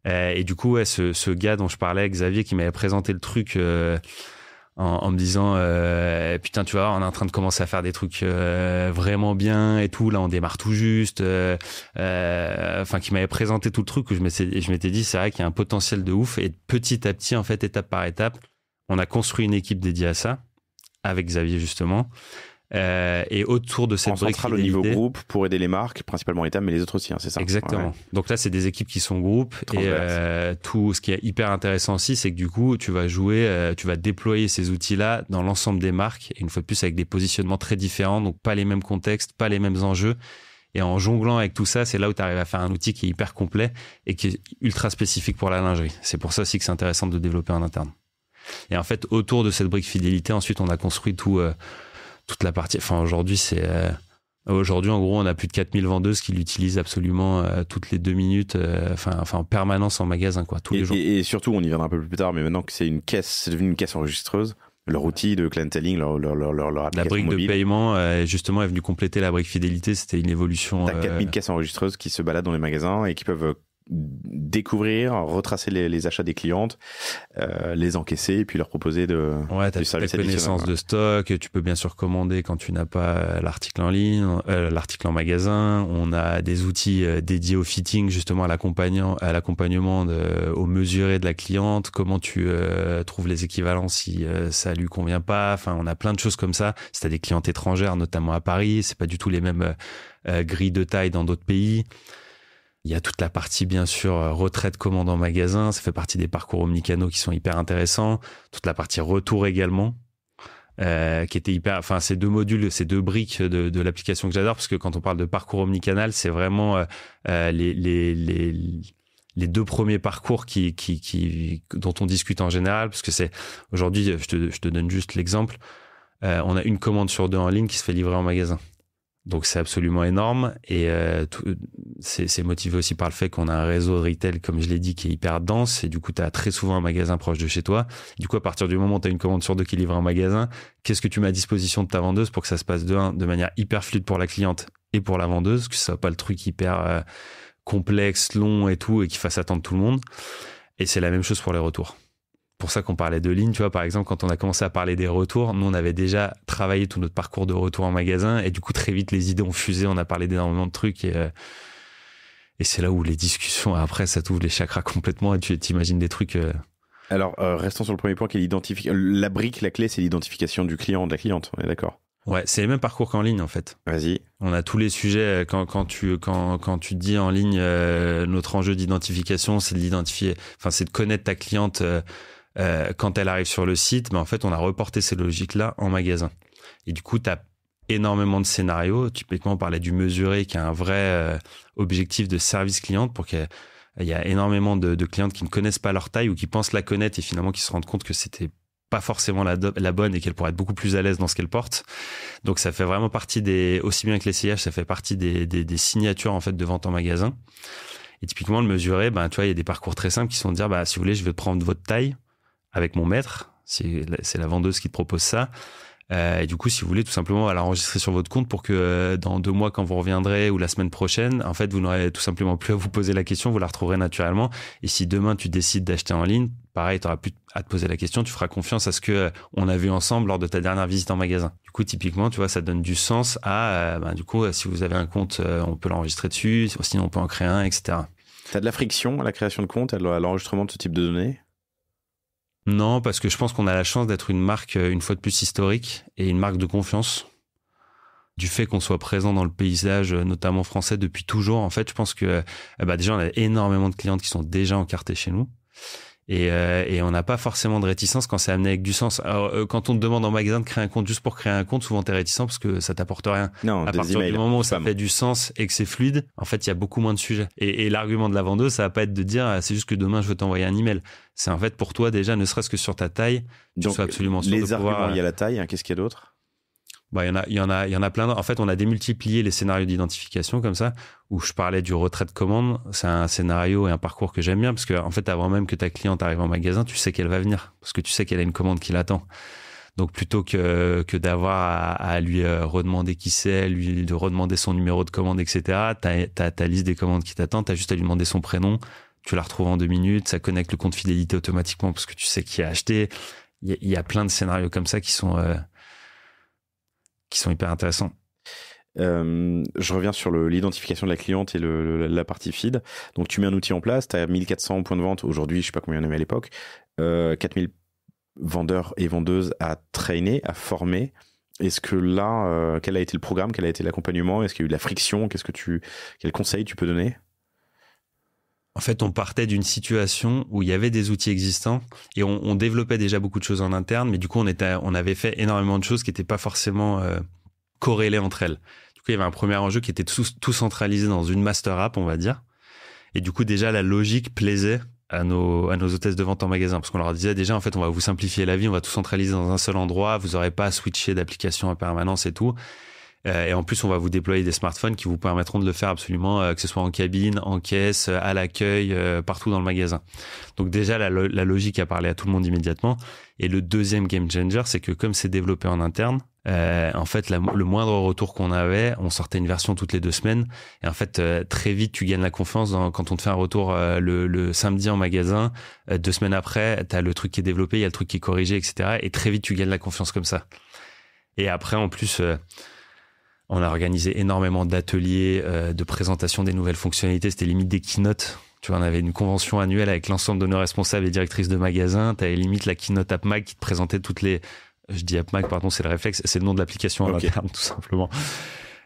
Et du coup, ouais, ce gars dont je parlais, Xavier, qui m'avait présenté le truc en me disant putain, tu vois, on est en train de commencer à faire des trucs vraiment bien et tout. Là, on démarre tout juste. Enfin, qui m'avait présenté tout le truc où je m'étais dit, c'est vrai qu'il y a un potentiel de ouf. Et petit à petit, en fait, étape par étape, on a construit une équipe dédiée à ça avec Xavier justement. Et autour de cette brique centrale au niveau groupe pour aider les marques, principalement Etam, mais les autres aussi, hein, c'est ça? Exactement. Ouais. Donc là, c'est des équipes qui sont groupes. Et tout ce qui est hyper intéressant aussi, c'est que du coup, tu vas déployer ces outils-là dans l'ensemble des marques. Et une fois de plus, avec des positionnements très différents, donc pas les mêmes contextes, pas les mêmes enjeux. Et en jonglant avec tout ça, c'est là où tu arrives à faire un outil qui est hyper complet et qui est ultra spécifique pour la lingerie. C'est pour ça aussi que c'est intéressant de le développer en interne. Et en fait, autour de cette brique fidélité, ensuite, on a construit toute la partie. Enfin, aujourd'hui, en gros, on a plus de 4000 vendeuses qui l'utilisent absolument toutes les 2 minutes, enfin, en permanence en magasin, quoi, tous les jours. Et surtout, on y viendra un peu plus tard, mais maintenant que c'est devenu une caisse enregistreuse, leur outil de clienteling, leur application la brique mobile, de paiement, justement, est venue compléter la brique fidélité. C'était une évolution. T'as 4000 caisses enregistreuses qui se baladent dans les magasins et qui peuvent découvrir, retracer les achats des clientes, les encaisser et puis leur proposer du service ta connaissance de stock. Tu peux bien sûr commander quand tu n'as pas l'article en ligne, l'article en magasin. On a des outils dédiés au fitting, justement à l'accompagnement au mesuré de la cliente, comment tu trouves les équivalents si ça lui convient pas. Enfin, on a plein de choses comme ça. Si t'as des clientes étrangères, notamment à Paris, c'est pas du tout les mêmes grilles de taille dans d'autres pays. Il y a toute la partie, bien sûr, retrait de commande en magasin. Ça fait partie des parcours omnicanaux qui sont hyper intéressants. Toute la partie retour également, qui était hyper... Enfin, ces 2 modules, ces 2 briques de l'application que j'adore, parce que quand on parle de parcours omnicanal, c'est vraiment les 2 premiers parcours dont on discute en général, parce que c'est... Aujourd'hui, je te donne juste l'exemple. On a une commande sur 2 en ligne qui se fait livrer en magasin. Donc c'est absolument énorme et c'est motivé aussi par le fait qu'on a un réseau de retail, comme je l'ai dit, qui est hyper dense et du coup tu as très souvent un magasin proche de chez toi. Du coup, à partir du moment où tu as une commande sur 2 qui est livrée en magasin, qu'est-ce que tu mets à disposition de ta vendeuse pour que ça se passe de manière hyper fluide pour la cliente et pour la vendeuse, que ce soit pas le truc hyper complexe, long et tout et qui fasse attendre tout le monde. Et c'est la même chose pour les retours. Pour ça qu'on parlait de ligne, tu vois, par exemple, quand on a commencé à parler des retours, nous, on avait déjà travaillé tout notre parcours de retour en magasin et du coup, très vite, les idées ont fusé, on a parlé d'énormément de trucs et c'est là où les discussions, après, ça t'ouvre les chakras complètement et tu t'imagines des trucs. Alors, restons sur le premier point qui est l'identification. La brique, la clé, c'est l'identification du client, de la cliente, on est d'accord? Ouais, c'est les mêmes parcours qu'en ligne, en fait. Vas-y. On a tous les sujets. Quand tu dis en ligne, notre enjeu d'identification, c'est de l'identifier, enfin, c'est de connaître ta cliente, quand elle arrive sur le site, mais en fait, on a reporté ces logiques-là en magasin. Et du coup, tu as énormément de scénarios. Typiquement, on parlait du mesuré, qui a un vrai objectif de service cliente pour qu'il y a énormément de clientes qui ne connaissent pas leur taille ou qui pensent la connaître et finalement qui se rendent compte que c'était pas forcément la bonne et qu'elle pourrait être beaucoup plus à l'aise dans ce qu'elle porte. Donc, ça fait vraiment partie aussi bien que l'essayage, ça fait partie des signatures, en fait, de vente en magasin. Et typiquement, le mesuré, tu vois, il y a des parcours très simples qui sont de dire, si vous voulez, je vais prendre votre taille avec mon maître, c'est la vendeuse qui te propose ça. Et du coup, si vous voulez, tout simplement, à l'enregistrer sur votre compte pour que dans 2 mois, quand vous reviendrez ou la semaine prochaine, en fait, vous n'aurez tout simplement plus à vous poser la question, vous la retrouverez naturellement. Et si demain, tu décides d'acheter en ligne, pareil, tu n'auras plus à te poser la question, tu feras confiance à ce que on a vu ensemble lors de ta dernière visite en magasin. Du coup, typiquement, tu vois, ça donne du sens à, du coup, si vous avez un compte, on peut l'enregistrer dessus, sinon on peut en créer un, etc. T'as de la friction à la création de compte, à l'enregistrement de ce type de données? Non, parce que je pense qu'on a la chance d'être une marque, une fois de plus, historique et une marque de confiance. Du fait qu'on soit présent dans le paysage, notamment français, depuis toujours, en fait, je pense que déjà, on a énormément de clientes qui sont déjà encartées chez nous. Et on n'a pas forcément de réticence quand c'est amené avec du sens. Alors, quand on te demande en magasin de créer un compte juste pour créer un compte, souvent t'es réticent parce que ça t'apporte rien. Non, à partir du moment où ça fait du sens et que c'est fluide, en fait, il y a beaucoup moins de sujets. Et l'argument de la vendeuse, ça va pas être de dire c'est juste que demain je veux t'envoyer un email. C'est en fait pour toi déjà, ne serait-ce que sur ta taille, tu sois absolument sûr de pouvoir. Les arguments, il y a la taille. Qu'est-ce qu'il y a d'autre? Il y en a plein. En fait, on a démultiplié les scénarios d'identification comme ça, où je parlais du retrait de commande. C'est un scénario et un parcours que j'aime bien parce que, en fait, avant même que ta cliente arrive en magasin, tu sais qu'elle va venir parce que tu sais qu'elle a une commande qui l'attend. Donc, plutôt que d'avoir à lui redemander qui c'est, de redemander son numéro de commande, etc., t'as ta liste des commandes qui t'attendent, t'as juste à lui demander son prénom, tu la retrouves en 2 minutes, ça connecte le compte fidélité automatiquement parce que tu sais qui a acheté. Il y a plein de scénarios comme ça qui sont hyper intéressants. Je reviens sur l'identification de la cliente et la partie feed. Donc tu mets un outil en place, tu as 1400 points de vente aujourd'hui, je sais pas combien il y en avait à l'époque, 4000 vendeurs et vendeuses à traîner, à former. Est-ce que là, quel a été le programme, quel a été l'accompagnement, est-ce qu'il y a eu de la friction, quel conseil tu peux donner? En fait, on partait d'une situation où il y avait des outils existants et on développait déjà beaucoup de choses en interne, mais du coup, on avait fait énormément de choses qui n'étaient pas forcément corrélées entre elles. Du coup, il y avait un premier enjeu qui était tout centralisé dans une master app, on va dire. Et du coup, déjà, la logique plaisait à nos hôtesses de vente en magasin, parce qu'on leur disait déjà, en fait, on va vous simplifier la vie, on va tout centraliser dans un seul endroit, vous n'aurez pas à switcher d'application en permanence et tout. Et en plus, on va vous déployer des smartphones qui vous permettront de le faire absolument, que ce soit en cabine, en caisse, à l'accueil, partout dans le magasin. Donc déjà, la logique a parlé à tout le monde immédiatement. Et le deuxième game changer, c'est que comme c'est développé en interne, en fait, le moindre retour qu'on avait, on sortait une version toutes les 2 semaines. Et en fait, très vite, tu gagnes la confiance quand on te fait un retour le samedi en magasin. 2 semaines après, tu as le truc qui est développé, il y a le truc qui est corrigé, etc. Et très vite, tu gagnes la confiance comme ça. Et après, en plus... on a organisé énormément d'ateliers, de présentation des nouvelles fonctionnalités. C'était limite des keynotes. Tu vois, on avait une convention annuelle avec l'ensemble de nos responsables et directrices de magasins. Tu avais limite la keynote AppMag qui te présentait toutes les... Je dis AppMag, pardon, c'est le réflexe. C'est le nom de l'application en interne, tout simplement.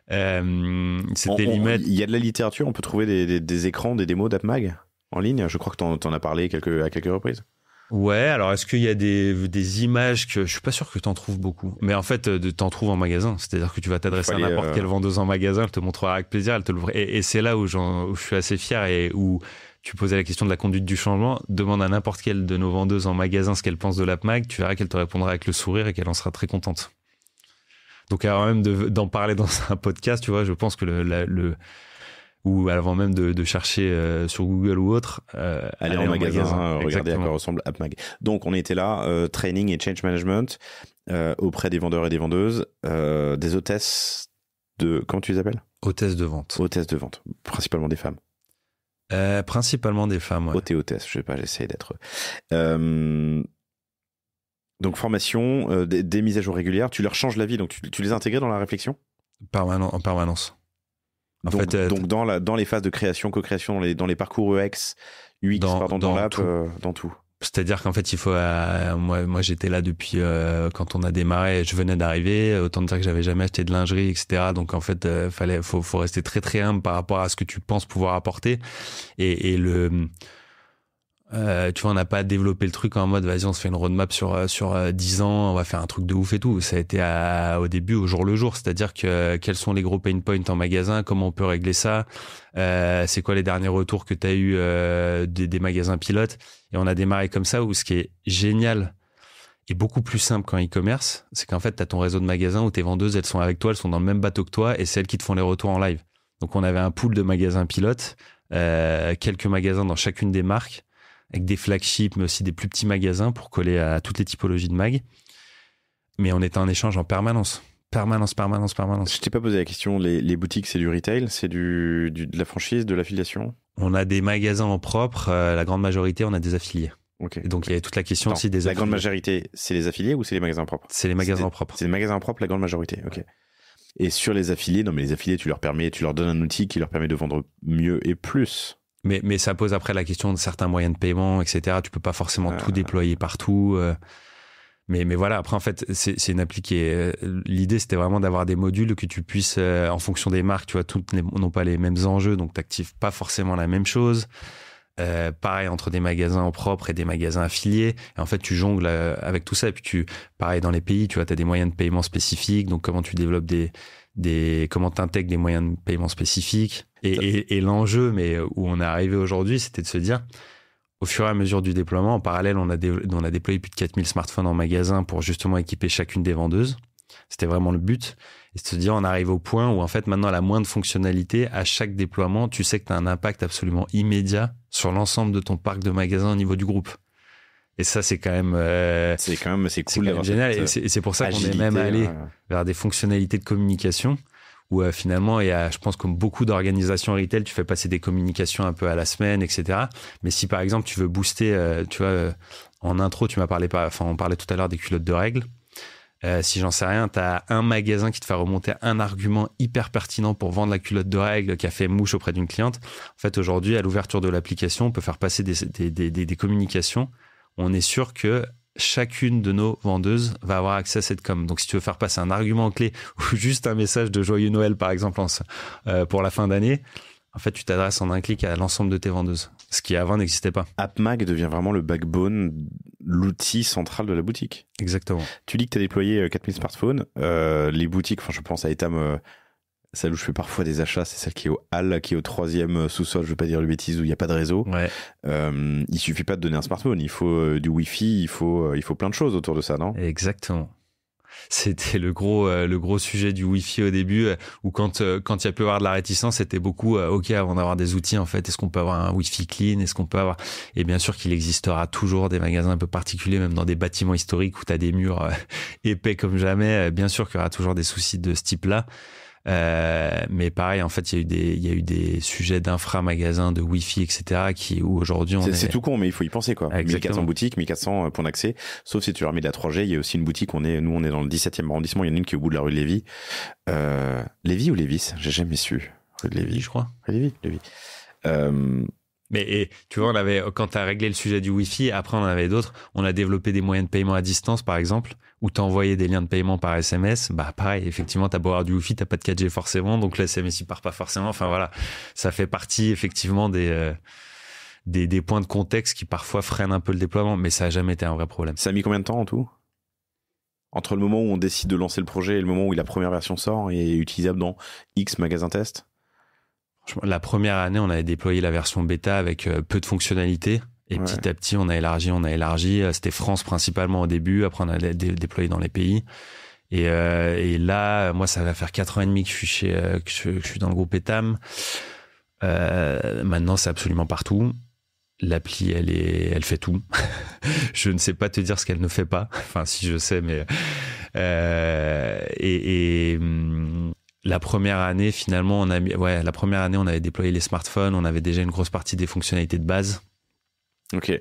C'était limite... Il y a de la littérature, on peut trouver des écrans, des démos d'AppMag en ligne. Je crois que t'en as parlé à quelques reprises. Ouais, alors est-ce qu'il y a des images que je suis pas sûr que t'en trouves beaucoup, mais en fait t'en trouves en magasin, c'est-à-dire que tu vas t'adresser à n'importe quelle vendeuse en magasin, elle te montrera avec plaisir, elle te l'ouvre, et c'est là où je suis assez fier et où tu posais la question de la conduite du changement. Demande à n'importe quelle de nos vendeuses en magasin ce qu'elle pense de l'AppMag, tu verras qu'elle te répondra avec le sourire et qu'elle en sera très contente. Donc avant même d'en parler dans un podcast, tu vois, je pense que ou avant même de chercher sur Google ou autre, aller en magasin, regarder à quoi ressemble AppMag. Donc on était là, training et change management auprès des vendeurs et des vendeuses, des hôtesses de... Comment tu les appelles? Hôtesses de vente. Hôtesses de vente, principalement des femmes. Principalement des femmes, ouais. Hôtesse, je sais pas, j'essaie d'être... Donc formation, des mises à jour régulières, tu leur changes la vie, donc tu les as intégrées dans la réflexion? En permanence. Donc dans les phases de création, co-création, dans les parcours UX, dans l'app, dans tout. C'est-à-dire qu'en fait, il faut. Moi, j'étais là depuis quand on a démarré. Je venais d'arriver. Autant dire que j'avais jamais acheté de lingerie, etc. Donc en fait, faut rester très très humble par rapport à ce que tu penses pouvoir apporter. Et tu vois, on n'a pas développé le truc en mode vas-y, on se fait une roadmap sur 10 ans, on va faire un truc de ouf et tout. Ça a été au début au jour le jour, c'est-à-dire que quels sont les gros pain points en magasin, comment on peut régler ça, c'est quoi les derniers retours que tu as eu des magasins pilotes. Et on a démarré comme ça, où ce qui est génial et beaucoup plus simple qu'en e-commerce, c'est qu'en fait tu as ton réseau de magasins où tes vendeuses, elles sont avec toi, elles sont dans le même bateau que toi, et c'est elles qui te font les retours en live. Donc on avait un pool de magasins pilotes, quelques magasins dans chacune des marques, avec des flagships, mais aussi des plus petits magasins pour coller à toutes les typologies de mag. Mais on était en échange en permanence. Permanence. Je t'ai pas posé la question, les boutiques, c'est du retail, c'est de la franchise, de l'affiliation? On a des magasins en propre, la grande majorité, on a des affiliés. Okay. Et donc il y a toute la question aussi des affiliés. La grande majorité, c'est les affiliés ou c'est les magasins propres? C'est les magasins propres. C'est les magasins propres, la grande majorité, ok. Et sur les affiliés, non mais les affiliés, tu leur donnes un outil qui leur permet de vendre mieux et plus. Mais ça pose après la question de certains moyens de paiement, etc. Tu peux pas forcément tout déployer partout. Mais voilà, après en fait, c'est une appli qui est... L'idée, c'était vraiment d'avoir des modules que tu puisses, en fonction des marques, tu vois, toutes n'ont pas les mêmes enjeux, donc t'actives pas forcément la même chose. Pareil entre des magasins en propre et des magasins affiliés. Et en fait, tu jongles avec tout ça. Et puis pareil dans les pays, tu vois, t'as des moyens de paiement spécifiques. Donc comment tu développes comment t'intègres des moyens de paiement spécifiques. Et l'enjeu, mais où on est arrivé aujourd'hui, c'était de se dire, au fur et à mesure du déploiement, en parallèle, on a déployé plus de 4000 smartphones en magasin pour justement équiper chacune des vendeuses. C'était vraiment le but. Et de se dire, on arrive au point où en fait, maintenant, la moindre fonctionnalité, à chaque déploiement, tu sais que tu as un impact absolument immédiat sur l'ensemble de ton parc de magasins au niveau du groupe. Et ça, c'est quand même... c'est cool. C'est génial. Et c'est pour ça qu'on est même allé vers des fonctionnalités de communication où finalement, il y a, je pense, comme beaucoup d'organisations retail, tu fais passer des communications un peu à la semaine, etc. Mais si par exemple, tu veux booster, en intro, on parlait tout à l'heure des culottes de règles. Si j'en sais rien, tu as un magasin qui te fait remonter un argument hyper pertinent pour vendre la culotte de règles qui a fait mouche auprès d'une cliente. En fait, aujourd'hui, à l'ouverture de l'application, on peut faire passer des communications. On est sûr que chacune de nos vendeuses va avoir accès à cette com. Donc, si tu veux faire passer un argument clé ou juste un message de Joyeux Noël, par exemple, pour la fin d'année, en fait, tu t'adresses en un clic à l'ensemble de tes vendeuses. Ce qui avant n'existait pas. AppMag devient vraiment le backbone, l'outil central de la boutique. Exactement. Tu dis que tu as déployé 4000 smartphones. Les boutiques, je pense à Etam, celle où je fais parfois des achats, c'est celle qui est au hall, qui est au 3e sous-sol, je veux pas dire le bêtise, où il n'y a pas de réseau. Ouais. Il suffit pas de donner un smartphone, il faut du Wi-Fi, il faut plein de choses autour de ça, non? Exactement. C'était le gros sujet du Wi-Fi au début, où quand il y a pu avoir de la réticence, c'était beaucoup, ok, avant d'avoir des outils, en fait, est-ce qu'on peut avoir un Wi-Fi clean? Est-ce qu'on peut avoir... Et bien sûr qu'il existera toujours des magasins un peu particuliers, même dans des bâtiments historiques où tu as des murs épais comme jamais. Bien sûr qu'il y aura toujours des soucis de ce type-là. Mais pareil, en fait, il y a eu des sujets d'infra-magasins, de Wi-Fi, etc. où aujourd'hui c'est tout con, mais il faut y penser, quoi. Exactement. 1400 boutiques, 1400 points d'accès. Sauf si tu leur mets de la 3G. Il y a aussi une boutique, nous, on est dans le 17e arrondissement. Il y en a une qui est au bout de la rue de Lévis. Lévis ou Lévis? J'ai jamais su. Rue de Lévis, je crois. Lévis. Mais tu vois, quand tu as réglé le sujet du Wi-Fi, après on en avait d'autres. On a développé des moyens de paiement à distance, par exemple, où tu envoyais des liens de paiement par SMS. Bah pareil, effectivement, tu as beau avoir du Wi-Fi, tu n'as pas de 4G forcément, donc le SMS il part pas forcément. Enfin voilà, ça fait partie effectivement des points de contexte qui parfois freinent un peu le déploiement, mais ça n'a jamais été un vrai problème. Ça a mis combien de temps en tout? Entre le moment où on décide de lancer le projet et le moment où la première version sort et est utilisable dans X magasins test? La première année, on avait déployé la version bêta avec peu de fonctionnalités. Et petit à petit, on a élargi. C'était France principalement au début. Après, on a déployé dans les pays. Et là, moi, ça va faire 4 ans et demi que je suis dans le groupe Etam. Maintenant, c'est absolument partout. L'appli, elle fait tout. Je ne sais pas te dire ce qu'elle ne fait pas. Enfin, si je sais, mais la première année, finalement, on avait déployé les smartphones. On avait déjà une grosse partie des fonctionnalités de base. Ok.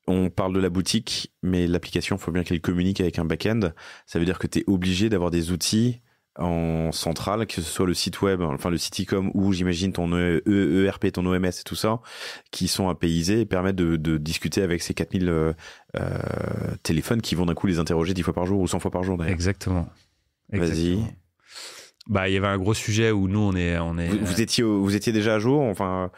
On parle de la boutique, mais l'application, il faut bien qu'elle communique avec un back-end. Ça veut dire que tu es obligé d'avoir des outils en centrale, que ce soit le site web, enfin le site e-com ou j'imagine ton ERP, ton OMS et tout ça, qui sont apaisés et permettent de discuter avec ces 4000 téléphones qui vont d'un coup les interroger 10 fois par jour ou 100 fois par jour d'ailleurs. Exactement. Vas-y. Bah, il y avait un gros sujet où nous, on est. Vous étiez déjà à jour, enfin,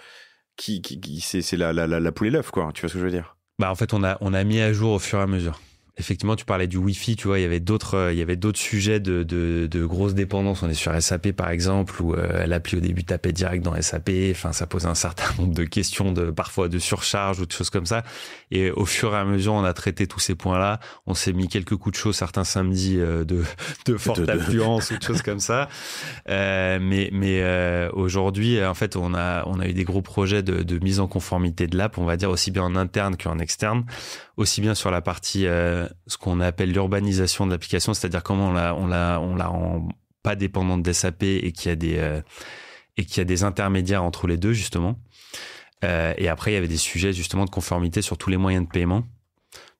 c'est la poule et l'œuf, quoi. Tu vois ce que je veux dire? Bah, en fait, on a mis à jour au fur et à mesure. Effectivement, tu parlais du Wi-Fi, tu vois, il y avait d'autres sujets de grosses dépendances. On est sur SAP, par exemple, où l'appli au début tapait direct dans SAP. Enfin, ça posait un certain nombre de questions, parfois de surcharge ou de choses comme ça. Et au fur et à mesure, on a traité tous ces points-là. On s'est mis quelques coups de chaud certains samedis de forte affluence ou de choses comme ça. Mais aujourd'hui, en fait, on a eu des gros projets de mise en conformité de l'app, on va dire aussi bien en interne qu'en externe, aussi bien sur la partie ce qu'on appelle l'urbanisation de l'application, c'est-à-dire comment on la rend pas dépendante des SAP et qu'il y a des intermédiaires entre les deux justement. Et après il y avait des sujets justement de conformité sur tous les moyens de paiement,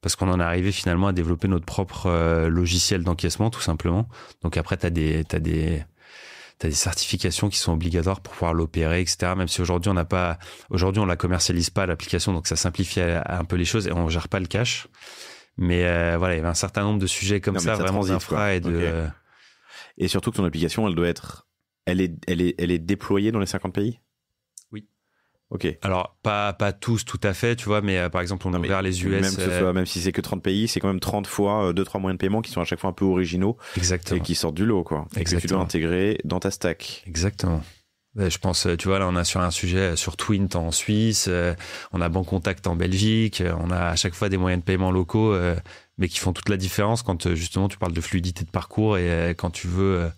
parce qu'on en est arrivé finalement à développer notre propre logiciel d'encaissement tout simplement. Donc après t'as des certifications qui sont obligatoires pour pouvoir l'opérer, etc. Même si aujourd'hui on la commercialise pas l'application, donc ça simplifie un peu les choses et on gère pas le cash. Mais voilà, il y avait un certain nombre de sujets comme ça vraiment d'infra et de. Okay. Et surtout que ton application, elle est déployée dans les 50 pays. Oui. Ok. Alors pas tous tout à fait, tu vois, mais par exemple on a ouvert les US. Même si c'est que 30 pays, c'est quand même 30 fois 2-3 moyens de paiement qui sont à chaque fois un peu originaux. Exactement. Et qui sortent du lot, quoi. Et que tu dois intégrer dans ta stack. Exactement. Je pense, tu vois, là, on a sur un sujet sur Twint en Suisse, on a Bancontact en Belgique, on a à chaque fois des moyens de paiement locaux, mais qui font toute la différence quand justement tu parles de fluidité de parcours et quand tu veux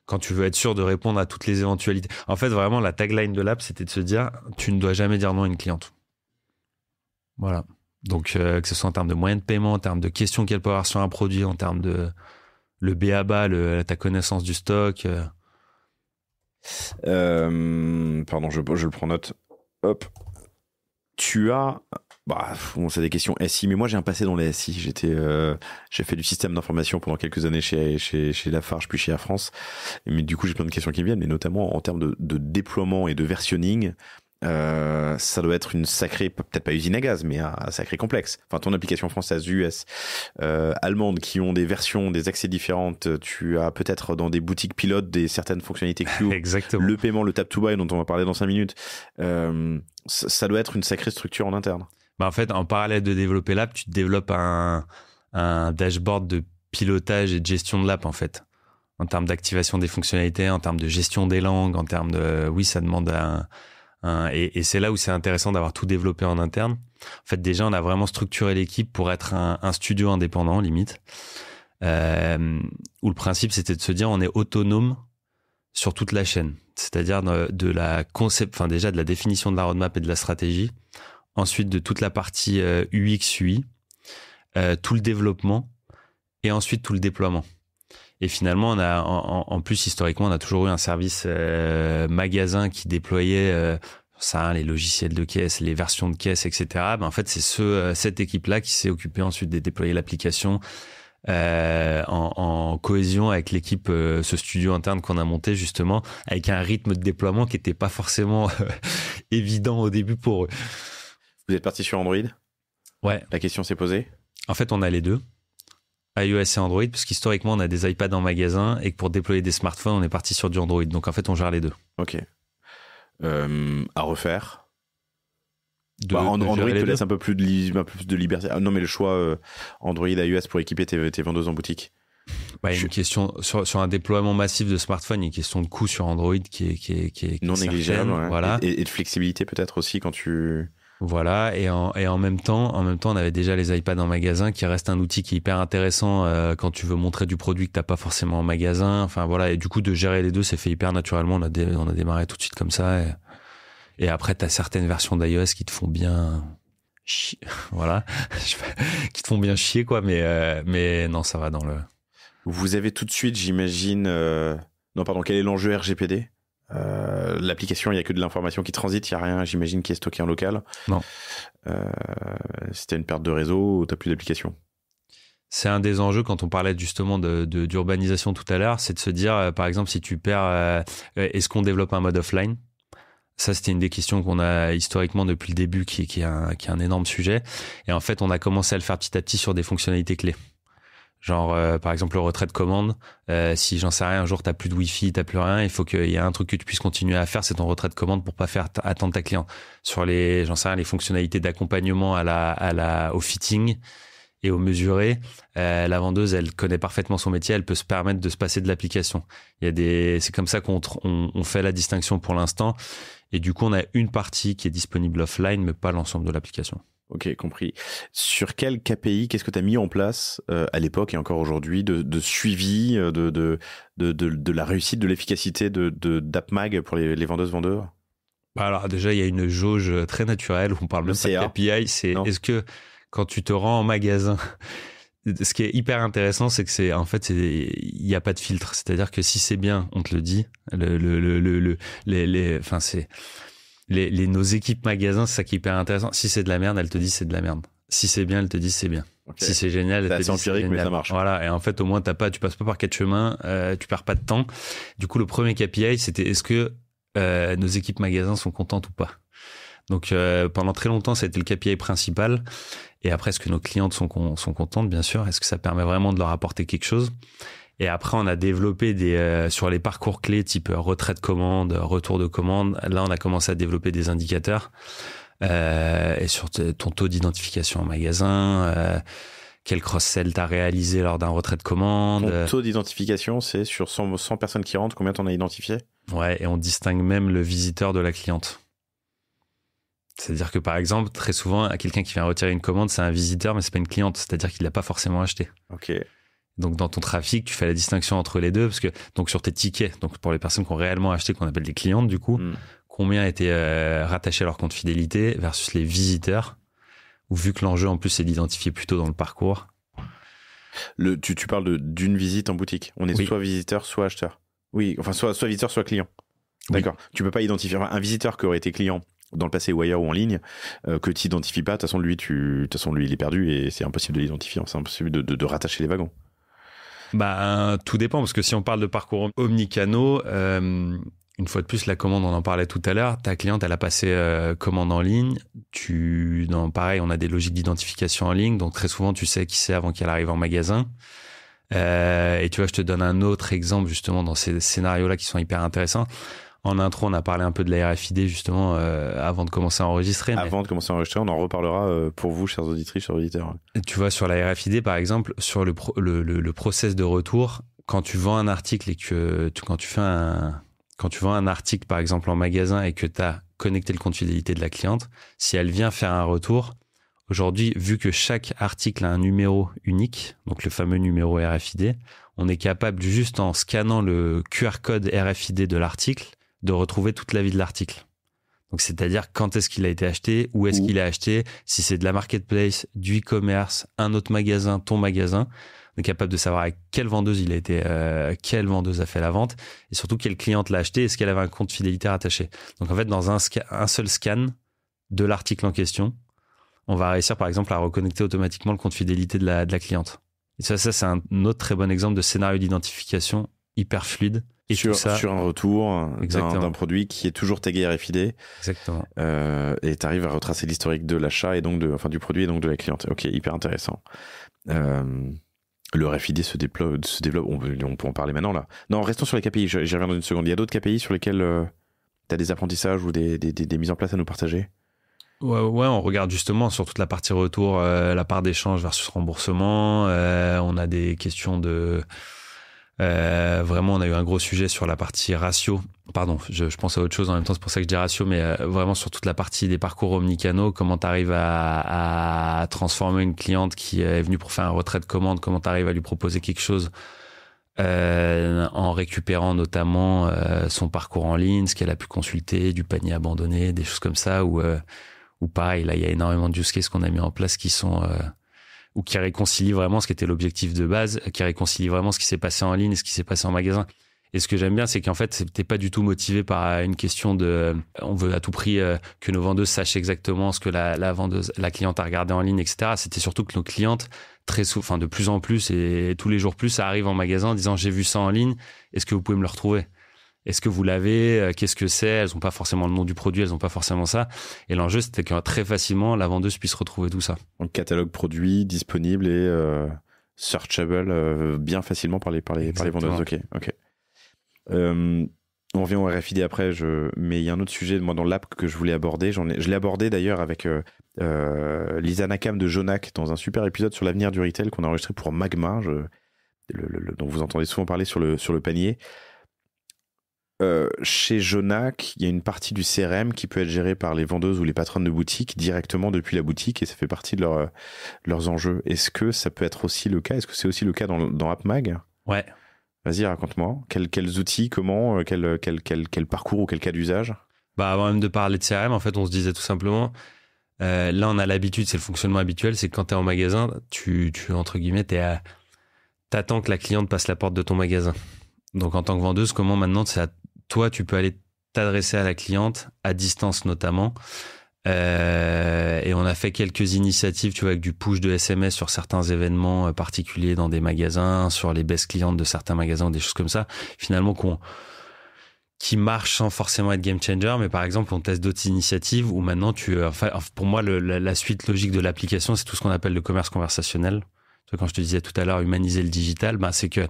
être sûr de répondre à toutes les éventualités. En fait, vraiment, la tagline de l'app, c'était de se dire, tu ne dois jamais dire non à une cliente. Voilà. Donc, que ce soit en termes de moyens de paiement, en termes de questions qu'elle peut avoir sur un produit, en termes de le b.a.-ba, ta connaissance du stock. Pardon, je le prends note. Hop. Tu as... bon, c'est des questions SI, mais moi j'ai un passé dans les SI. J'ai fait du système d'information pendant quelques années chez Lafarge, puis chez Air France. Mais du coup, j'ai plein de questions qui me viennent, mais notamment en termes de déploiement et de versionning. Ça doit être une sacrée, peut-être pas usine à gaz, mais un sacré complexe. Enfin, ton application française, US, allemande, qui ont des versions, des accès différentes. Tu as peut-être dans des boutiques pilotes certaines fonctionnalités Q. Exactement. Le paiement, le tap to buy dont on va parler dans 5 minutes. Ça doit être une sacrée structure en interne. En fait, en parallèle de développer l'app, tu te développes un dashboard de pilotage et de gestion de l'app, en fait. En termes d'activation des fonctionnalités, en termes de gestion des langues, en termes de... Oui, ça demande et c'est là où c'est intéressant d'avoir tout développé en interne. En fait, déjà, on a vraiment structuré l'équipe pour être un studio indépendant, limite. Où le principe, c'était de se dire, on est autonome sur toute la chaîne. C'est-à-dire de la déjà de la définition de la roadmap et de la stratégie. Ensuite, de toute la partie UX, UI, tout le développement et ensuite tout le déploiement. Et finalement, on a en plus historiquement, on a toujours eu un service magasin qui déployait les logiciels de caisse, les versions de caisse, etc. En fait, c'est cette équipe-là qui s'est occupée ensuite de déployer l'application en cohésion avec l'équipe, ce studio interne qu'on a monté justement, avec un rythme de déploiement qui n'était pas forcément évident au début pour eux. Vous êtes parti sur Android ? Ouais. La question s'est posée ? En fait, on a les deux. iOS et Android, parce qu'historiquement, on a des iPads en magasin et que pour déployer des smartphones, on est parti sur du Android. Donc, en fait, on gère les deux. Ok. À refaire. Android te laisse un peu plus de liberté. Non, mais le choix Android, iOS pour équiper tes vendeuses en boutique. Une question sur un déploiement massif de smartphones, il y a une question de coût sur Android qui est non négligeable. Ouais. Voilà. Et de flexibilité peut-être aussi quand tu... Voilà, et en même temps, on avait déjà les iPads en magasin, qui reste un outil qui est hyper intéressant quand tu veux montrer du produit que t'as pas forcément en magasin. Enfin voilà, et du coup de gérer les deux, c'est fait hyper naturellement. On a démarré tout de suite comme ça. Et après, t'as certaines versions d'iOS qui te font bien chier, voilà, qui te font bien chier quoi. Mais non, ça va dans le. Vous avez tout de suite, j'imagine. Non, pardon. Quel est l'enjeu RGPD ? L'application, il n'y a que de l'information qui transite, il n'y a rien, j'imagine, qui est stocké en local. Non. Si tu as une perte de réseau, tu n'as plus d'application. C'est un des enjeux quand on parlait justement d'urbanisation tout à l'heure, c'est de se dire, par exemple, si tu perds, est-ce qu'on développe un mode offline ? Ça, c'était une des questions qu'on a historiquement depuis le début, qui est un énorme sujet. Et en fait, on a commencé à le faire petit à petit sur des fonctionnalités clés. Genre, par exemple, le retrait de commande. Si j'en sais rien, un jour, t'as plus de Wi-Fi, t'as plus rien, il faut qu'il y ait un truc que tu puisses continuer à faire, c'est ton retrait de commande pour pas faire attendre ta cliente. Sur les fonctionnalités d'accompagnement au fitting et au mesuré, la vendeuse, elle connaît parfaitement son métier, elle peut se permettre de se passer de l'application. C'est comme ça qu'on fait la distinction pour l'instant. Et du coup, on a une partie qui est disponible offline, mais pas l'ensemble de l'application. Ok, compris. Sur quel KPI, qu'est-ce que tu as mis en place à l'époque et encore aujourd'hui de suivi de la réussite, de l'efficacité d'AppMag pour les vendeuses-vendeurs ? Alors déjà, il y a une jauge très naturelle où on parle même pas de KPI. Est-ce que quand tu te rends en magasin, ce qui est hyper intéressant, c'est que il n'y a pas de filtre. C'est-à-dire que si c'est bien, on te le dit. Nos équipes magasins, c'est ça qui est hyper intéressant. Si c'est de la merde, elle te dit c'est de la merde. Si c'est bien, elle te dit c'est bien. Okay. Si c'est génial, elle te dit c'est empirique, mais ça marche. Voilà. Et en fait, au moins, tu passes pas par 4 chemins, tu perds pas de temps. Du coup, le premier KPI, c'était est-ce que nos équipes magasins sont contentes ou pas. Donc, pendant très longtemps, ça a été le KPI principal. Et après, est-ce que nos clientes sont contentes, bien sûr. Est-ce que ça permet vraiment de leur apporter quelque chose? Et après, on a développé sur les parcours clés type retrait de commande, retour de commande. Là, on a commencé à développer des indicateurs et sur ton taux d'identification en magasin, quel cross-sell t'as réalisé lors d'un retrait de commande. Ton taux d'identification, c'est sur 100 personnes qui rentrent, combien t'en as identifié ? Ouais, et on distingue même le visiteur de la cliente. C'est-à-dire que par exemple, très souvent, quelqu'un qui vient retirer une commande, c'est un visiteur, mais c'est pas une cliente. C'est-à-dire qu'il l'a pas forcément acheté. Ok. Donc, dans ton trafic, tu fais la distinction entre les deux parce que, donc, sur tes tickets, donc, pour les personnes qui ont réellement acheté, qu'on appelle des clientes, du coup, combien étaient rattachés à leur compte fidélité versus les visiteurs, ou vu que l'enjeu, en plus, c'est d'identifier plutôt dans le parcours. Tu parles d'une visite en boutique. On est soit visiteur, soit acheteur. Oui, enfin, soit visiteur, soit client. D'accord. Oui. Tu peux pas identifier un visiteur qui aurait été client dans le passé ou ailleurs ou en ligne, que tu n'identifies pas. De toute façon, lui, il est perdu et c'est impossible de l'identifier. C'est impossible de rattacher les wagons. Tout dépend, parce que si on parle de parcours omnicanaux, une fois de plus, la commande, on en parlait tout à l'heure, ta cliente, elle a passé commande en ligne. Pareil, on a des logiques d'identification en ligne, donc très souvent, tu sais qui c'est avant qu'elle arrive en magasin. Et tu vois, je te donne un autre exemple justement dans ces scénarios-là qui sont hyper intéressants. En intro, on a parlé un peu de la RFID justement avant de commencer à enregistrer. Avant de commencer à enregistrer, on en reparlera pour vous, chers auditrices, chers auditeurs. Tu vois, sur la RFID, par exemple, sur le process de retour, quand tu vends un article et que quand tu vends un article, par exemple, en magasin et que tu as connecté le compte fidélité de la cliente, si elle vient faire un retour, aujourd'hui, vu que chaque article a un numéro unique, donc le fameux numéro RFID, on est capable, juste en scannant le QR code RFID de l'article, de retrouver toute la vie de l'article. Donc, c'est-à-dire quand est-ce qu'il a été acheté, où est-ce qu'il est acheté, si c'est de la marketplace, du e-commerce, un autre magasin, ton magasin. On est capable de savoir avec quelle vendeuse il a été, quelle vendeuse a fait la vente et surtout quelle cliente l'a acheté, est-ce qu'elle avait un compte fidélité rattaché. Donc, en fait, dans un seul scan de l'article en question, on va réussir, par exemple, à reconnecter automatiquement le compte fidélité de la cliente. Et ça, c'est un autre très bon exemple de scénario d'identification hyper fluide. Et sur un retour d'un produit qui est toujours tagué RFID. Exactement. Et tu arrives à retracer l'historique de l'achat et donc du produit et donc de la cliente. Ok, hyper intéressant. Le RFID se développe. On peut en parler maintenant là. Non, restons sur les KPI. J'y reviens dans une seconde. Il y a d'autres KPI sur lesquels tu as des apprentissages ou des mises en place à nous partager? Ouais, on regarde justement sur toute la partie retour, la part d'échange versus remboursement. On a des questions de... vraiment, on a eu un gros sujet sur la partie ratio. Pardon, je pense à autre chose en même temps, c'est pour ça que je dis ratio, mais vraiment sur toute la partie des parcours omnicanaux, comment tu arrives à transformer une cliente qui est venue pour faire un retrait de commande, comment tu arrives à lui proposer quelque chose en récupérant notamment son parcours en ligne, ce qu'elle a pu consulter, du panier abandonné, des choses comme ça, ou pareil, là, il y a énormément de use cases qu'on a mis en place qui sont... ou qui réconcilie vraiment ce qui était l'objectif de base, qui réconcilie vraiment ce qui s'est passé en ligne et ce qui s'est passé en magasin. Et ce que j'aime bien, c'est qu'en fait, t'es pas du tout motivé par une question de... On veut à tout prix que nos vendeuses sachent exactement ce que la cliente a regardé en ligne, etc. C'était surtout que nos clientes, de plus en plus et tous les jours plus, ça arrive en magasin en disant « J'ai vu ça en ligne, est-ce que vous pouvez me le retrouver ?» Est-ce que vous l'avez? Qu'est-ce que c'est? Elles n'ont pas forcément le nom du produit, elles n'ont pas forcément ça. Et l'enjeu, c'était que très facilement, la vendeuse puisse retrouver tout ça. Un catalogue produit disponible et searchable bien facilement par les vendeuses. Ok. On revient au RFID après, mais il y a un autre sujet moi dans l'app que je voulais aborder. Je l'ai abordé d'ailleurs avec Lisa Nakam de Jonac dans un super épisode sur l'avenir du retail qu'on a enregistré pour Magma, dont vous entendez souvent parler sur le panier. Chez Jonac, il y a une partie du CRM qui peut être gérée par les vendeuses ou les patronnes de boutique directement depuis la boutique et ça fait partie de leurs enjeux. Est-ce que ça peut être aussi le cas? Est-ce que c'est aussi le cas dans AppMag? Ouais. Vas-y, raconte-moi. Quels outils, comment, quel parcours ou quel cas d'usage? Avant même de parler de CRM, en fait, on se disait tout simplement, là, on a l'habitude, c'est le fonctionnement habituel, c'est que quand tu es en magasin, tu entre guillemets, t'attends que la cliente passe la porte de ton magasin. Donc, en tant que vendeuse, comment maintenant, toi, tu peux aller t'adresser à la cliente, à distance notamment. Et on a fait quelques initiatives, tu vois, avec du push de SMS sur certains événements particuliers dans des magasins, sur les baisses clientes de certains magasins, des choses comme ça. Finalement, qui marchent sans forcément être game changer. Mais par exemple, on teste d'autres initiatives où maintenant pour moi, la suite logique de l'application, c'est tout ce qu'on appelle le commerce conversationnel. Tu vois, quand je te disais tout à l'heure, humaniser le digital, c'est que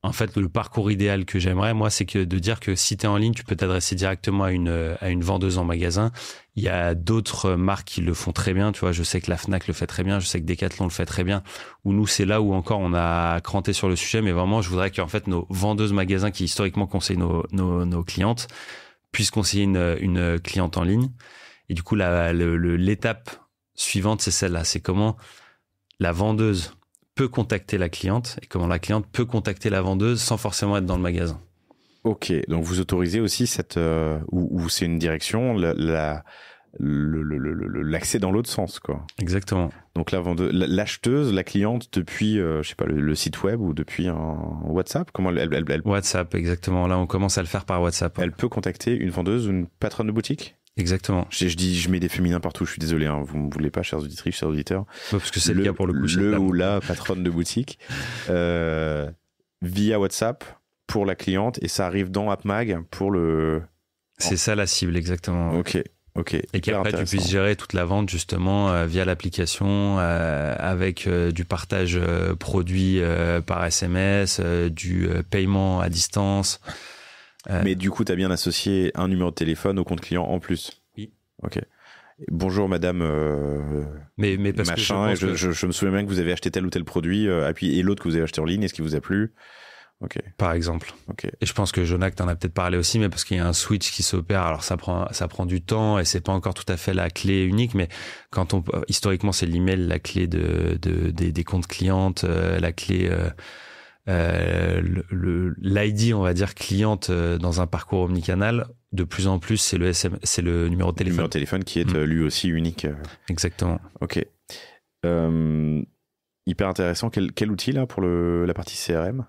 en fait, le parcours idéal que j'aimerais, moi, c'est de dire que si tu es en ligne, tu peux t'adresser directement à une vendeuse en magasin. Il y a d'autres marques qui le font très bien. Tu vois, je sais que la Fnac le fait très bien. Je sais que Decathlon le fait très bien. Ou nous, c'est là où encore on a cranté sur le sujet. Mais vraiment, je voudrais qu'en fait, nos vendeuses magasins qui historiquement conseillent nos clientes puissent conseiller une cliente en ligne. Et du coup, l'étape suivante, c'est celle-là. C'est comment la vendeuse peut contacter la cliente et comment la cliente peut contacter la vendeuse sans forcément être dans le magasin. Ok, donc vous autorisez aussi ou c'est une direction, l'accès dans l'autre sens, quoi. Exactement. Donc l'acheteuse, la cliente, depuis, je sais pas, le site web ou depuis un WhatsApp, comment elle WhatsApp, exactement. Là, on commence à le faire par WhatsApp. Elle peut contacter une vendeuse ou une patronne de boutique? Exactement. Je mets des féminins partout, je suis désolé, hein, vous ne voulez pas, chers auditrices, chers auditeurs. Ouais, parce que c'est le cas pour le coup. Le ou la patronne de boutique, via WhatsApp pour la cliente, et ça arrive dans AppMag pour le... C'est ça la cible, exactement. Ok. Et qu'après tu puisses gérer toute la vente justement via l'application avec du partage produit par SMS, du paiement à distance. Mais du coup, tu as bien associé un numéro de téléphone au compte client en plus. Oui. Ok. Bonjour madame mais parce machin, que je me souviens bien que vous avez acheté tel ou tel produit et l'autre que vous avez acheté en ligne, est-ce qu'il vous a plu? Ok. Par exemple. Okay. Et je pense que Jonak t'en a peut-être parlé aussi, mais parce qu'il y a un switch qui s'opère. Alors ça prend du temps et c'est pas encore tout à fait la clé unique, mais historiquement c'est l'email, la clé des comptes clientes, la clé l'ID, on va dire, cliente dans un parcours omnicanal. De plus en plus, c'est le numéro de téléphone. Le numéro de téléphone qui est lui aussi unique. Exactement. Ok. Hyper intéressant. Quel outil là pour la partie CRM?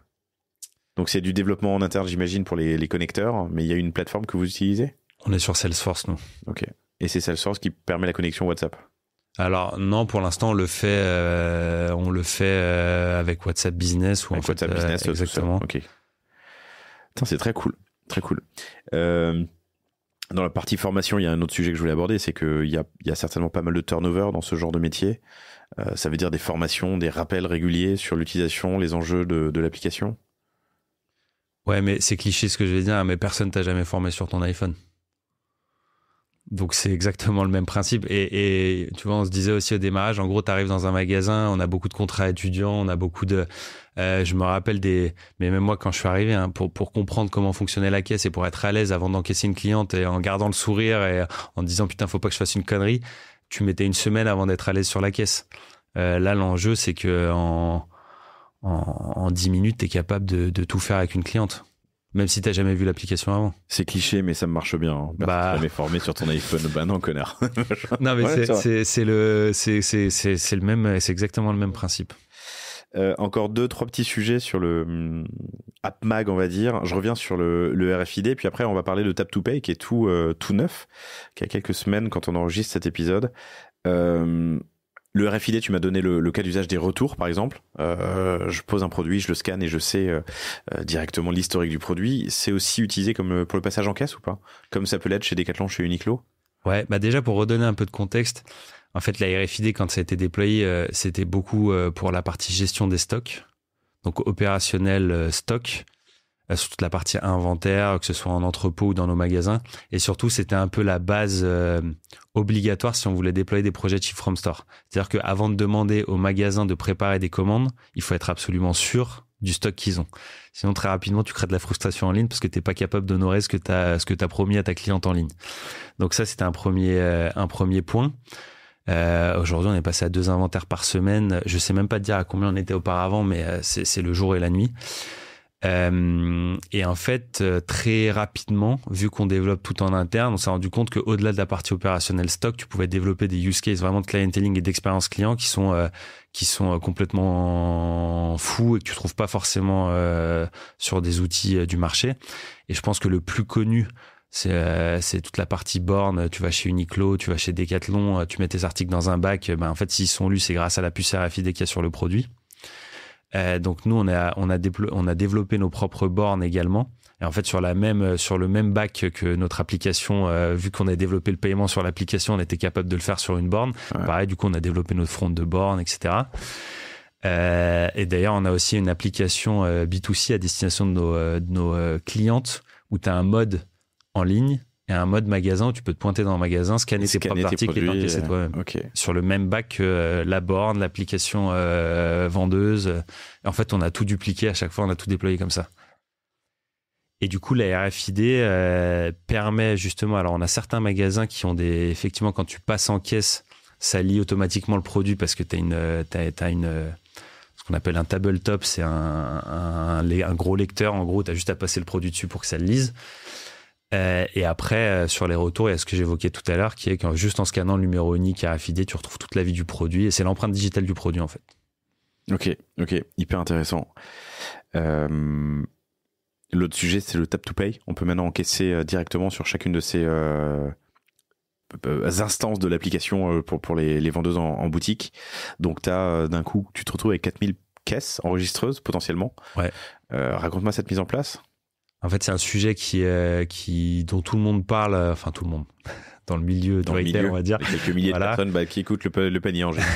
Donc c'est du développement en interne, j'imagine, pour les connecteurs, mais il y a une plateforme que vous utilisez? On est sur Salesforce, nous. Ok. Et c'est Salesforce qui permet la connexion WhatsApp? Alors non, pour l'instant on le fait avec WhatsApp Business ou avec WhatsApp Business, exactement. Ok. Putain, c'est très cool, très cool. Dans la partie formation, il y a un autre sujet que je voulais aborder, c'est qu'il y a certainement pas mal de turnover dans ce genre de métier. Ça veut dire des formations, des rappels réguliers sur l'utilisation, les enjeux de l'application. Ouais, mais c'est cliché ce que je vais dire, mais personne t'a jamais formé sur ton iPhone. Donc c'est exactement le même principe. Et tu vois, on se disait aussi au démarrage, en gros, tu arrives dans un magasin, on a beaucoup de contrats étudiants, on a beaucoup de... je me rappelle mais même moi quand je suis arrivé, hein, pour comprendre comment fonctionnait la caisse et pour être à l'aise avant d'encaisser une cliente et en gardant le sourire et en disant putain, faut pas que je fasse une connerie, tu mettais une semaine avant d'être à l'aise sur la caisse. Là, l'enjeu, c'est que en 10 minutes, t'es capable de tout faire avec une cliente. Même si t'as jamais vu l'application avant. C'est cliché, mais ça marche bien. Hein. T'as jamais formé sur ton iPhone. Bah non, connard. Non, mais ouais, c'est le même, c'est exactement le même principe. Encore 2-3 petits sujets sur le AppMag, on va dire. Je reviens sur le RFID, puis après on va parler de Tap to Pay, qui est tout neuf, qui a quelques semaines quand on enregistre cet épisode. Le RFID, tu m'as donné le cas d'usage des retours, par exemple. Je pose un produit, je le scanne et je sais directement l'historique du produit. C'est aussi utilisé comme pour le passage en caisse ou pas? Comme ça peut l'être chez Decathlon, chez Uniqlo? Ouais, bah déjà pour redonner un peu de contexte, en fait la RFID quand ça a été déployé, c'était beaucoup pour la partie gestion des stocks, donc opérationnel stock, sur toute la partie inventaire, que ce soit en entrepôt ou dans nos magasins. Et surtout, c'était un peu la base obligatoire si on voulait déployer des projets de Ship from Store. C'est-à-dire qu'avant de demander aux magasins de préparer des commandes, il faut être absolument sûr du stock qu'ils ont. Sinon, très rapidement, tu crées de la frustration en ligne parce que tu n'es pas capable d'honorer ce que tu as promis à ta cliente en ligne. Donc ça, c'était un premier point. Aujourd'hui, on est passé à 2 inventaires par semaine. Je sais même pas te dire à combien on était auparavant, mais c'est le jour et la nuit. Et en fait, très rapidement, vu qu'on développe tout en interne, on s'est rendu compte qu'au-delà de la partie opérationnelle stock, tu pouvais développer des use cases vraiment de clienteling et d'expérience client qui sont complètement fous et que tu trouves pas forcément sur des outils du marché. Et je pense que le plus connu, c'est toute la partie borne. Tu vas chez Uniqlo, tu vas chez Decathlon, tu mets tes articles dans un bac. Ben, en fait, s'ils sont lus, c'est grâce à la puce RFID qu'il y a sur le produit. Donc nous, on a développé nos propres bornes également. Et en fait, sur le même bac que notre application, vu qu'on a développé le paiement sur l'application, on était capable de le faire sur une borne. Ouais. Pareil, du coup, on a développé notre front de borne, etc. Et d'ailleurs, on a aussi une application B2C à destination de nos clientes où tu as un mode en ligne et un mode magasin où tu peux te pointer dans le magasin, scanner tes propres articles et t'encaisser toi-même. Okay. Sur le même bac que la borne, l'application vendeuse. En fait, on a tout dupliqué à chaque fois, on a tout déployé comme ça. Et du coup, la RFID permet justement... Alors, on a certains magasins qui ont effectivement, quand tu passes en caisse, ça lit automatiquement le produit parce que t'as ce qu'on appelle un tabletop, c'est un gros lecteur. En gros, tu as juste à passer le produit dessus pour que ça le lise. Et après, sur les retours, il y a ce que j'évoquais tout à l'heure, qui est que juste en scannant le numéro unique RFID, tu retrouves toute la vie du produit, et c'est l'empreinte digitale du produit en fait. Ok, hyper intéressant. L'autre sujet, c'est le tap to pay. On peut maintenant encaisser directement sur chacune de ces instances de l'application pour les vendeuses en boutique. Donc d'un coup, tu te retrouves avec 4000 caisses enregistreuses potentiellement. Ouais. Raconte-moi cette mise en place. En fait, c'est un sujet dont tout le monde parle, enfin tout le monde, dans le milieu du retail, on va dire. Quelques milliers de personnes qui écoutent le panier en général.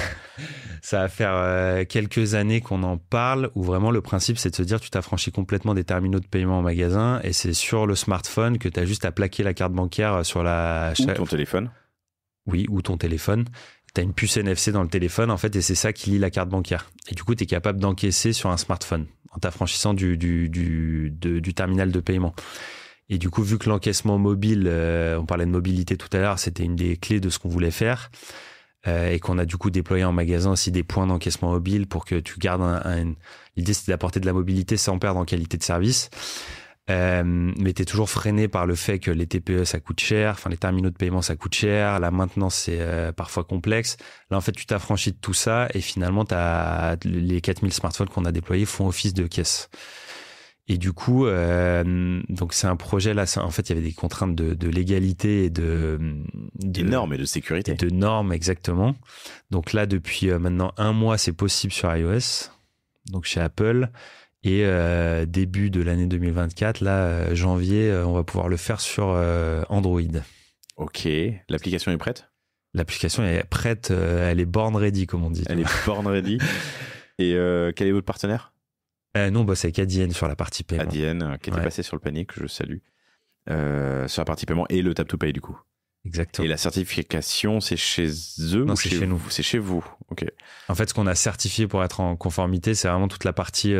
Ça va faire quelques années qu'on en parle, où vraiment le principe, c'est de se dire tu t'affranchis complètement des terminaux de paiement en magasin, et c'est sur le smartphone que tu as juste à plaquer la carte bancaire sur Ou ton téléphone. Oui, ou ton téléphone. Tu as une puce NFC dans le téléphone, en fait, et c'est ça qui lie la carte bancaire. Et du coup, tu es capable d'encaisser sur un smartphone en t'affranchissant du terminal de paiement. Et du coup, vu que l'encaissement mobile, on parlait de mobilité tout à l'heure, c'était une des clés de ce qu'on voulait faire, et qu'on a du coup déployé en magasin aussi des points d'encaissement mobile pour que tu gardes l'idée, c'était d'apporter de la mobilité sans perdre en qualité de service. Mais tu es toujours freiné par le fait que les TPE ça coûte cher, enfin les terminaux de paiement ça coûte cher, la maintenance c'est parfois complexe. Là en fait tu t'affranchis de tout ça et finalement les 4000 smartphones qu'on a déployés font office de caisse. Et du coup, donc c'est un projet là, en fait il y avait des contraintes de légalité et de normes et de sécurité. Et de normes exactement. Donc là depuis maintenant 1 mois c'est possible sur iOS, donc chez Apple. Et début de l'année 2024, là, janvier, on va pouvoir le faire sur Android. Ok, l'application est prête ? L'application est prête, elle est born ready, comme on dit. Elle est born ready. Et quel est votre partenaire ? Nous, on bosse avec Adyen sur la partie paiement. Adyen, qui était passé sur le panier, que je salue. Sur la partie paiement et le tap to pay, du coup. Exactement. Et la certification, c'est chez eux ou c'est chez nous. C'est chez vous. Ok. En fait, ce qu'on a certifié pour être en conformité, c'est vraiment toute la partie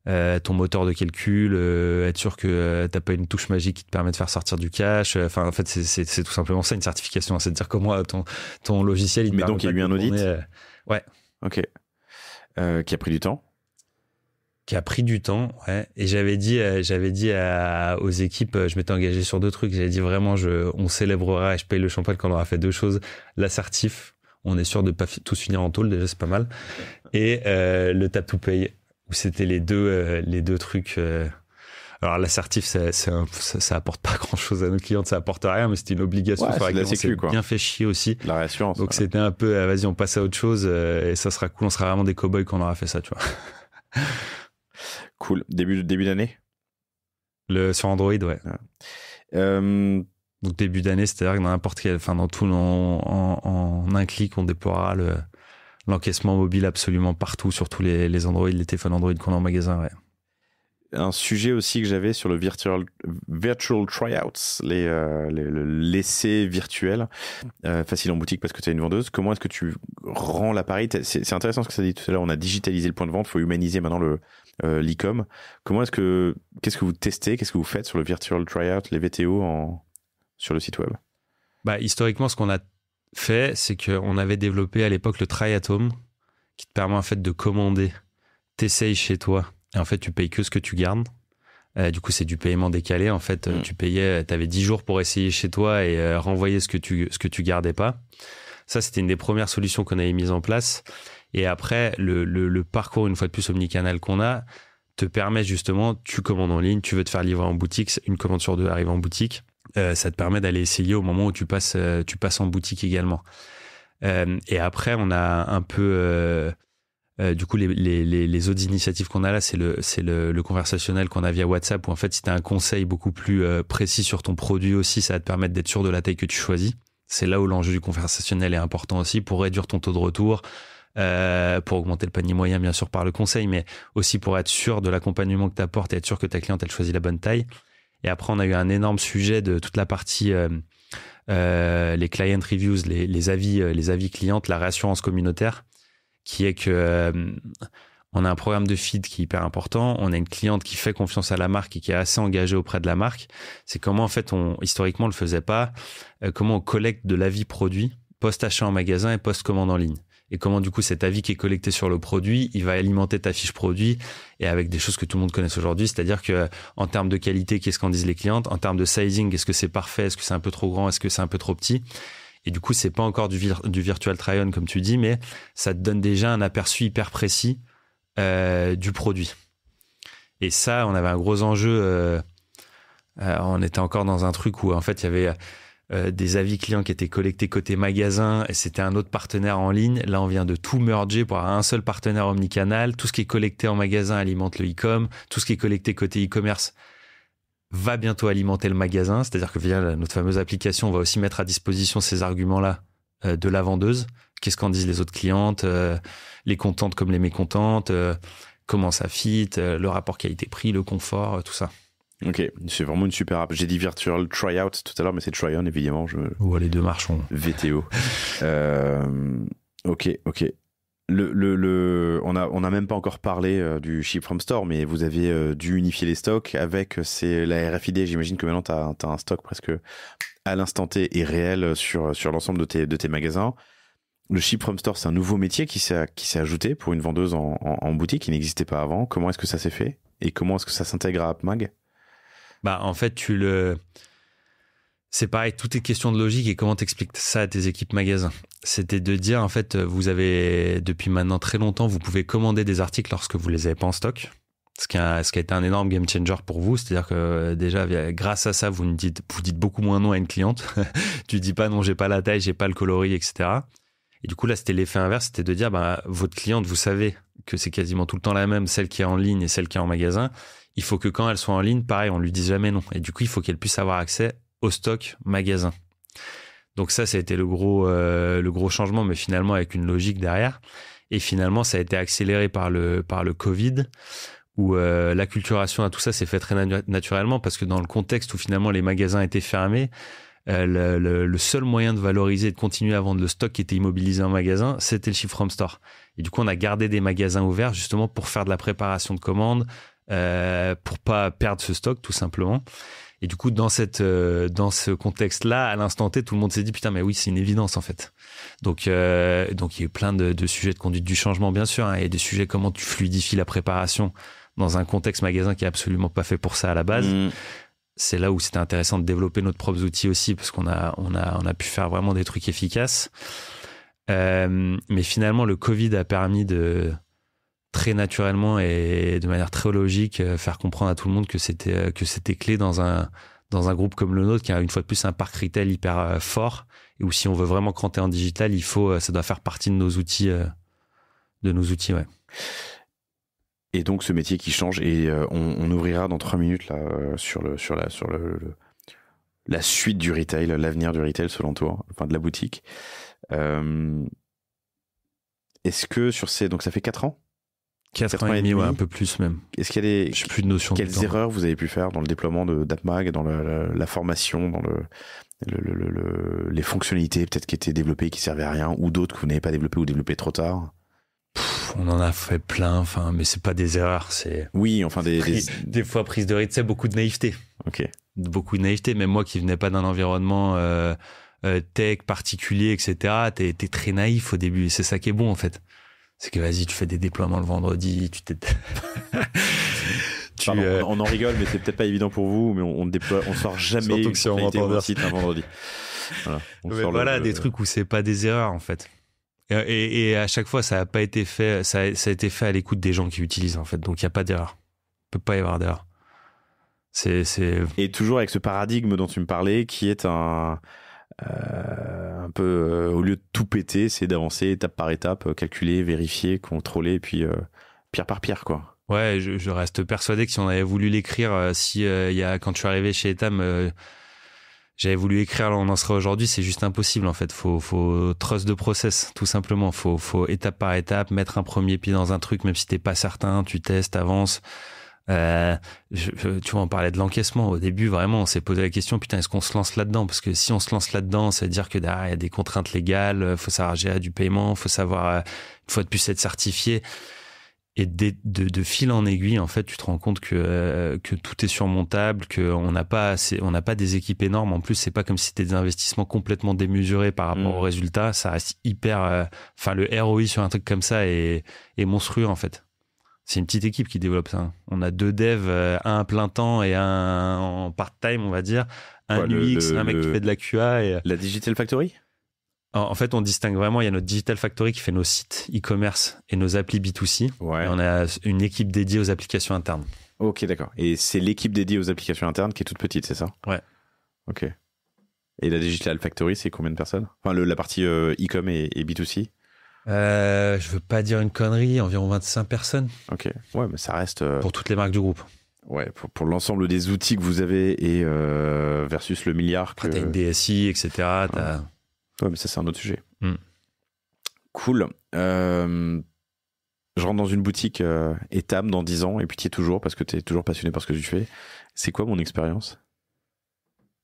ton moteur de calcul, être sûr que t'as pas une touche magique qui te permet de faire sortir du cash. Enfin, en fait, c'est tout simplement ça, une certification. C'est de dire comment ton logiciel. Mais donc, il y a eu un audit. Ouais. Ok. Qui a pris du temps. Qui a pris du temps, ouais. Et j'avais dit aux équipes, je m'étais engagé sur 2 trucs. J'avais dit vraiment, on célébrera et je paye le champagne quand on aura fait 2 choses. L'assertif, on est sûr de pas tous finir en tôle, déjà c'est pas mal. Et le tap to pay, où c'était les deux trucs. Alors l'assertif, ça apporte pas grand chose à nos clients, ça apporte rien, mais c'était une obligation sur laquelle on s'est bien fait chier aussi. La réassurance. Donc c'était un peu, vas-y, on passe à autre chose et ça sera cool. On sera vraiment des cow-boys quand on aura fait ça, tu vois. Cool. Début d'année. Sur Android, ouais. Donc début d'année, c'est-à-dire que dans n'importe quel, enfin dans tout, en un clic, on déploiera l'encaissement mobile absolument partout, sur tous les Android, les téléphones Android qu'on a en magasin, ouais. Un sujet aussi que j'avais sur le virtual tryouts, l'essai virtuel, facile en boutique parce que tu as une vendeuse. Comment est-ce que tu rends l'appareil ? C'est intéressant ce que ça dit tout à l'heure. On a digitalisé le point de vente, il faut humaniser maintenant l'e-com. Qu'est-ce que vous testez ? Qu'est-ce que vous faites sur le virtual tryout, les VTO sur le site web ? Bah, historiquement, ce qu'on a fait, c'est qu'on avait développé à l'époque le Try at Home, qui te permet en fait de commander, t'essayes chez toi, et en fait tu payes que ce que tu gardes. Du coup, c'est du paiement décalé. En fait, tu avais 10 jours pour essayer chez toi et renvoyer ce que tu gardais pas. Ça, c'était une des premières solutions qu'on avait mises en place. Et après, le parcours, une fois de plus, omnicanal qu'on a, te permet justement, tu commandes en ligne, tu veux te faire livrer en boutique, une commande sur 2 arrive en boutique. Ça te permet d'aller essayer au moment où tu passes en boutique également. Et après, on a un peu... du coup, les autres initiatives qu'on a là, c'est le conversationnel qu'on a via WhatsApp, où en fait, si tu as un conseil beaucoup plus précis sur ton produit aussi, ça va te permettre d'être sûr de la taille que tu choisis. C'est là où l'enjeu du conversationnel est important aussi, pour réduire ton taux de retour, pour augmenter le panier moyen, bien sûr, par le conseil, mais aussi pour être sûr de l'accompagnement que tu apportes et être sûr que ta cliente, elle choisit la bonne taille. Et après, on a eu un énorme sujet de toute la partie les client reviews, les avis clientes, la réassurance communautaire, qui est que on a un programme de feed qui est hyper important. On a une cliente qui fait confiance à la marque et qui est assez engagée auprès de la marque. C'est comment, en fait, historiquement, on le faisait pas. Comment on collecte de l'avis produit post-achat en magasin et post-commande en ligne. Et comment, du coup, cet avis qui est collecté sur le produit, il va alimenter ta fiche produit et avec des choses que tout le monde connaît aujourd'hui. C'est-à-dire que, en termes de qualité, qu'est-ce qu'en disent les clientes? En termes de sizing, est-ce que c'est parfait? Est-ce que c'est un peu trop grand? Est-ce que c'est un peu trop petit? Et du coup, c'est pas encore du virtual try-on, comme tu dis, mais ça te donne déjà un aperçu hyper précis, du produit. Et ça, on avait un gros enjeu, on était encore dans un truc où, en fait, il y avait, des avis clients qui étaient collectés côté magasin et c'était un autre partenaire en ligne. Là, on vient de tout merger pour avoir un seul partenaire omnicanal. Tout ce qui est collecté en magasin alimente le e-com. Tout ce qui est collecté côté e-commerce va bientôt alimenter le magasin. C'est-à-dire que via notre fameuse application, on va aussi mettre à disposition ces arguments-là de la vendeuse. Qu'est-ce qu'en disent les autres clientes, les contentes comme les mécontentes, comment ça fit, le rapport qualité-prix, le confort, tout ça. Ok, c'est vraiment une super app. J'ai dit virtual tryout tout à l'heure, mais c'est try-on évidemment. Ouais, les deux marchons. VTO. Ok. On a même pas encore parlé du ship from store, mais vous avez dû unifier les stocks avec la RFID. J'imagine que maintenant t'as un stock presque à l'instant T et réel sur l'ensemble de tes magasins. Le ship from store, c'est un nouveau métier qui s'est ajouté pour une vendeuse en boutique qui n'existait pas avant. Comment est-ce que ça s'est fait et comment est-ce que ça s'intègre à AppMag? Bah, en fait, c'est pareil, tout est question de logique et comment t'expliques ça à tes équipes magasins. C'était de dire, en fait, vous avez, depuis maintenant très longtemps, vous pouvez commander des articles lorsque vous les avez pas en stock. Ce qui a été un énorme game changer pour vous. C'est-à-dire que déjà, grâce à ça, vous dites beaucoup moins non à une cliente. Tu dis pas non, j'ai pas la taille, j'ai pas le coloris, etc. Et du coup, là, c'était l'effet inverse. C'était de dire, bah, votre cliente, vous savez que c'est quasiment tout le temps la même, celle qui est en ligne et celle qui est en magasin. Il faut que quand elle soit en ligne, pareil, on lui dise jamais non. Et du coup, il faut qu'elle puisse avoir accès au stock magasin. Donc ça a été le gros changement, mais finalement avec une logique derrière. Et finalement, ça a été accéléré par le Covid, où l'acculturation à tout ça s'est fait très naturellement, parce que dans le contexte où finalement les magasins étaient fermés, le seul moyen de valoriser et de continuer à vendre le stock qui était immobilisé en magasin, c'était le ship from store. Et du coup, on a gardé des magasins ouverts justement pour faire de la préparation de commandes, pour pas perdre ce stock tout simplement. Et du coup, dans ce contexte-là, à l'instant T, tout le monde s'est dit putain, mais oui, c'est une évidence en fait. Donc il y a eu plein de sujets de conduite du changement, bien sûr, hein, et des sujets comment tu fluidifies la préparation dans un contexte magasin qui est absolument pas fait pour ça à la base. C'est là où c'était intéressant de développer notre propres outils aussi, parce qu'on a pu faire vraiment des trucs efficaces. Mais finalement, le Covid a permis de très naturellement et de manière très logique faire comprendre à tout le monde que c'était clé dans un groupe comme le nôtre qui a une fois de plus un parc retail hyper fort et où si on veut vraiment cranter en digital, ça doit faire partie de nos outils ouais. Et donc ce métier qui change et on ouvrira dans 3 minutes là sur la suite du retail, l'avenir du retail selon toi, enfin de la boutique. Est-ce que donc ça fait 4 ans? 4 ans et demi, ouais, un peu plus même. Est-ce qu'il y a j'ai plus de notion quelles erreurs vous avez pu faire dans le déploiement d'AppMag, dans la formation, dans les fonctionnalités peut-être qui étaient développées qui servaient à rien, ou d'autres que vous n'avez pas développées ou développées trop tard? On en a fait plein, mais c'est pas des erreurs, c'est oui, enfin des fois prise de risque, c'est beaucoup de naïveté. Ok. Beaucoup de naïveté, même moi qui venais pas d'un environnement tech particulier, etc. T'es très naïf au début, et c'est ça qui est bon en fait. C'est que vas-y, tu fais des déploiements le vendredi, on en rigole, mais c'est peut-être pas évident pour vous, mais on sort jamais une qualité de site un vendredi. Voilà, des trucs où c'est pas des erreurs en fait. Et à chaque fois, ça a pas été fait, ça a été fait à l'écoute des gens qui utilisent en fait. Donc il y a pas d'erreur. Il peut pas y avoir d'erreur. Et toujours avec ce paradigme dont tu me parlais, qui est un peu au lieu de tout péter, c'est d'avancer étape par étape, calculer, vérifier, contrôler, et puis pierre par pierre, quoi. Ouais, je reste persuadé que si on avait voulu l'écrire, quand je suis arrivé chez Etam, j'avais voulu écrire, là on en serait aujourd'hui, c'est juste impossible en fait. Faut trust de process, tout simplement. Faut étape par étape, mettre un premier pied dans un truc, même si t'es pas certain, tu testes, avances. Tu vois, on parlait de l'encaissement. Au début, vraiment, on s'est posé la question, putain, est-ce qu'on se lance là-dedans? Parce que si on se lance là-dedans, ça veut dire que derrière, il y a des contraintes légales, faut savoir gérer du paiement, faut savoir, une fois de plus, être certifié. Et de fil en aiguille, en fait, tu te rends compte que tout est surmontable, qu'on n'a pas des équipes énormes. En plus, c'est pas comme si c'était des investissements complètement démesurés par rapport aux résultats. Ça reste hyper, le ROI sur un truc comme ça est monstrueux, en fait. C'est une petite équipe qui développe ça. On a 2 devs, un à plein temps et un en part-time, on va dire. Un UX, un mec qui fait de la QA. Et... La Digital Factory? En fait, on distingue vraiment. Il y a notre Digital Factory qui fait nos sites e-commerce et nos applis B2C. Ouais. Et on a une équipe dédiée aux applications internes. Ok, d'accord. Et c'est l'équipe dédiée aux applications internes qui est toute petite, c'est ça? Ouais. Ok. Et la Digital Factory, c'est combien de personnes? Enfin, la partie e-com et B2C? Je veux pas dire une connerie, environ 25 personnes. Ok. Ouais, mais ça reste... Pour toutes les marques du groupe. Ouais, pour l'ensemble des outils que vous avez et versus le milliard. Après, t'as une DSI, etc. Ouais, mais ça, c'est un autre sujet. Cool. Je rentre dans une boutique Etam dans 10 ans et puis tu y es toujours parce que tu es toujours passionné par ce que tu fais. C'est quoi mon expérience?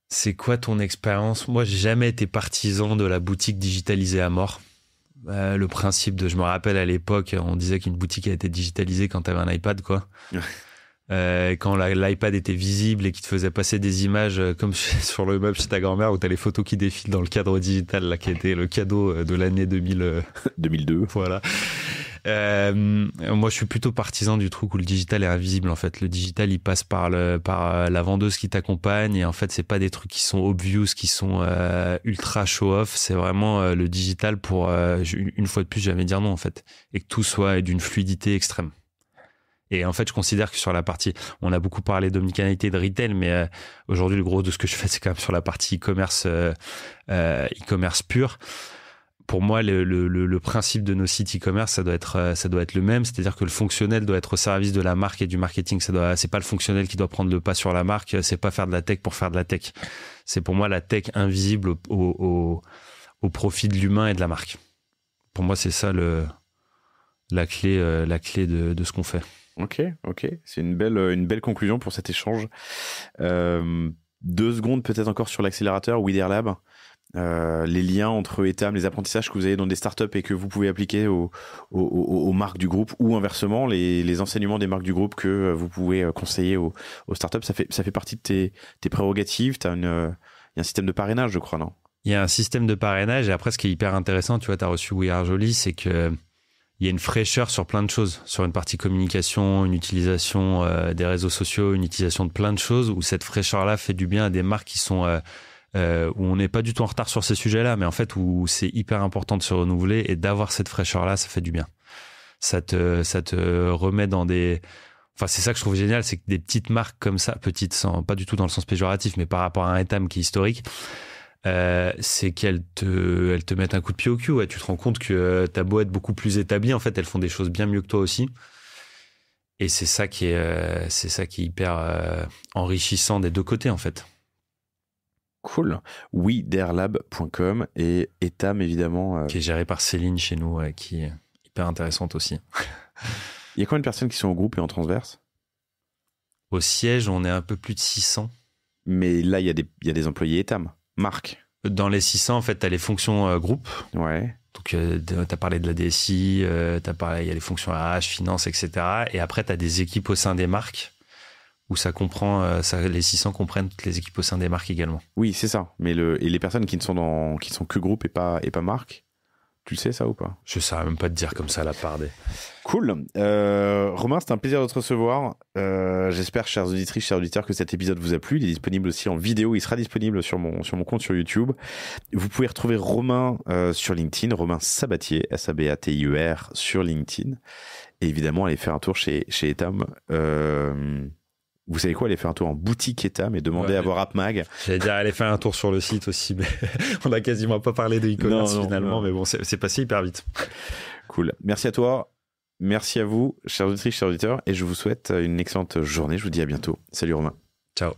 C'est quoi ton expérience? Moi, j'ai jamais été partisan de la boutique digitalisée à mort. Le principe je me rappelle à l'époque, on disait qu'une boutique a été digitalisée quand tu avais un iPad, quoi. Quand l'iPad était visible et qu'il te faisait passer des images comme sur le meuble chez ta grand-mère où tu as les photos qui défilent dans le cadre digital, là, qui était le cadeau de l'année 2002. Voilà. Moi, je suis plutôt partisan du truc où le digital est invisible, en fait. Le digital, il passe par la vendeuse qui t'accompagne et en fait, c'est pas des trucs qui sont obvious, qui sont ultra show-off. C'est vraiment le digital pour, une fois de plus, jamais dire non, en fait. Et que tout soit d'une fluidité extrême. Et en fait, je considère que sur la partie, on a beaucoup parlé d'omnicanalité et de retail, mais aujourd'hui, le gros de ce que je fais, c'est quand même sur la partie e-commerce, e-commerce pur. Pour moi, le principe de nos sites e-commerce, ça doit être le même. C'est-à-dire que le fonctionnel doit être au service de la marque et du marketing. C'est pas le fonctionnel qui doit prendre le pas sur la marque. C'est pas faire de la tech pour faire de la tech. C'est pour moi la tech invisible au profit de l'humain et de la marque. Pour moi, c'est ça la clé de ce qu'on fait. Ok. C'est une belle conclusion pour cet échange. 2 secondes peut-être encore sur l'accélérateur We Dare Lab. Les liens entre Etam, les apprentissages que vous avez dans des startups et que vous pouvez appliquer aux marques du groupe ou inversement les enseignements des marques du groupe que vous pouvez conseiller aux startups. Ça fait partie de tes prérogatives. Il y a un système de parrainage, je crois, non? Il y a un système de parrainage et après, ce qui est hyper intéressant, tu vois, tu as reçu We Are Jolly, c'est que il y a une fraîcheur sur plein de choses, sur une partie communication, une utilisation des réseaux sociaux, une utilisation de plein de choses où cette fraîcheur-là fait du bien à des marques qui sont où on n'est pas du tout en retard sur ces sujets-là, mais en fait où c'est hyper important de se renouveler et d'avoir cette fraîcheur-là, ça fait du bien. Ça te remet dans des... Enfin, c'est ça que je trouve génial, c'est que des petites marques comme ça, petites, pas du tout dans le sens péjoratif, mais par rapport à un Etam qui est historique, c'est qu'elles te mettent un coup de pied au cul. Ouais. Tu te rends compte que t'as beau être beaucoup plus établi, en fait, elles font des choses bien mieux que toi aussi. Et c'est ça qui est hyper enrichissant des deux côtés, en fait. Cool. WeDareLab.com et Etam, évidemment. Qui est géré par Céline chez nous, qui est hyper intéressante aussi. Il y a combien de personnes qui sont au groupe et en transverse? Au siège, on est un peu plus de 600. Mais là, il y a des employés Etam. Marque. Dans les 600, en fait, tu as les fonctions groupe. Ouais. Donc, tu as parlé de la DSI, il y a les fonctions RH, finance, etc. Et après, tu as des équipes au sein des marques où ça comprend, les 600 comprennent toutes les équipes au sein des marques également. Oui, c'est ça. Mais et les personnes qui sont que groupe et pas marque, tu le sais ça ou pas? Je ne saurais même pas te dire comme ça la part des... Cool. Romain, c'était un plaisir de te recevoir. J'espère, chères auditrices, chers auditeurs, que cet épisode vous a plu. Il est disponible aussi en vidéo. Il sera disponible sur mon compte sur YouTube. Vous pouvez retrouver Romain sur LinkedIn, Romain Sabatier, S-A-B-A-T-I-E-R, sur LinkedIn. Et évidemment, allez faire un tour chez Etam. Vous savez quoi, allez faire un tour en boutique Etam et demander à voir AppMag. J'allais dire aller faire un tour sur le site aussi, mais on a quasiment pas parlé de e-commerce finalement, mais bon, c'est passé hyper vite. Cool. Merci à toi. Merci à vous, chers auditrices, chers auditeurs, et je vous souhaite une excellente journée. Je vous dis à bientôt. Salut Romain. Ciao.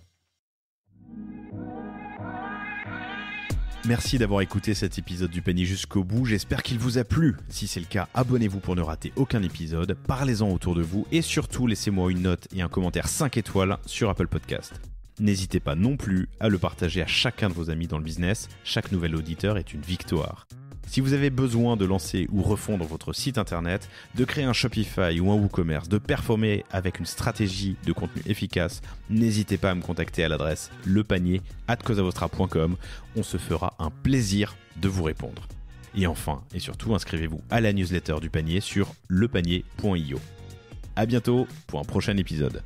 Merci d'avoir écouté cet épisode du Panier jusqu'au bout. J'espère qu'il vous a plu. Si c'est le cas, abonnez-vous pour ne rater aucun épisode. Parlez-en autour de vous et surtout, laissez-moi une note et un commentaire 5 étoiles sur Apple Podcast. N'hésitez pas non plus à le partager à chacun de vos amis dans le business. Chaque nouvel auditeur est une victoire. Si vous avez besoin de lancer ou refondre votre site internet, de créer un Shopify ou un WooCommerce, de performer avec une stratégie de contenu efficace, n'hésitez pas à me contacter à l'adresse lepanier@causeavostra.com. On se fera un plaisir de vous répondre. Et enfin, et surtout, inscrivez-vous à la newsletter du panier sur lepanier.io. À bientôt pour un prochain épisode.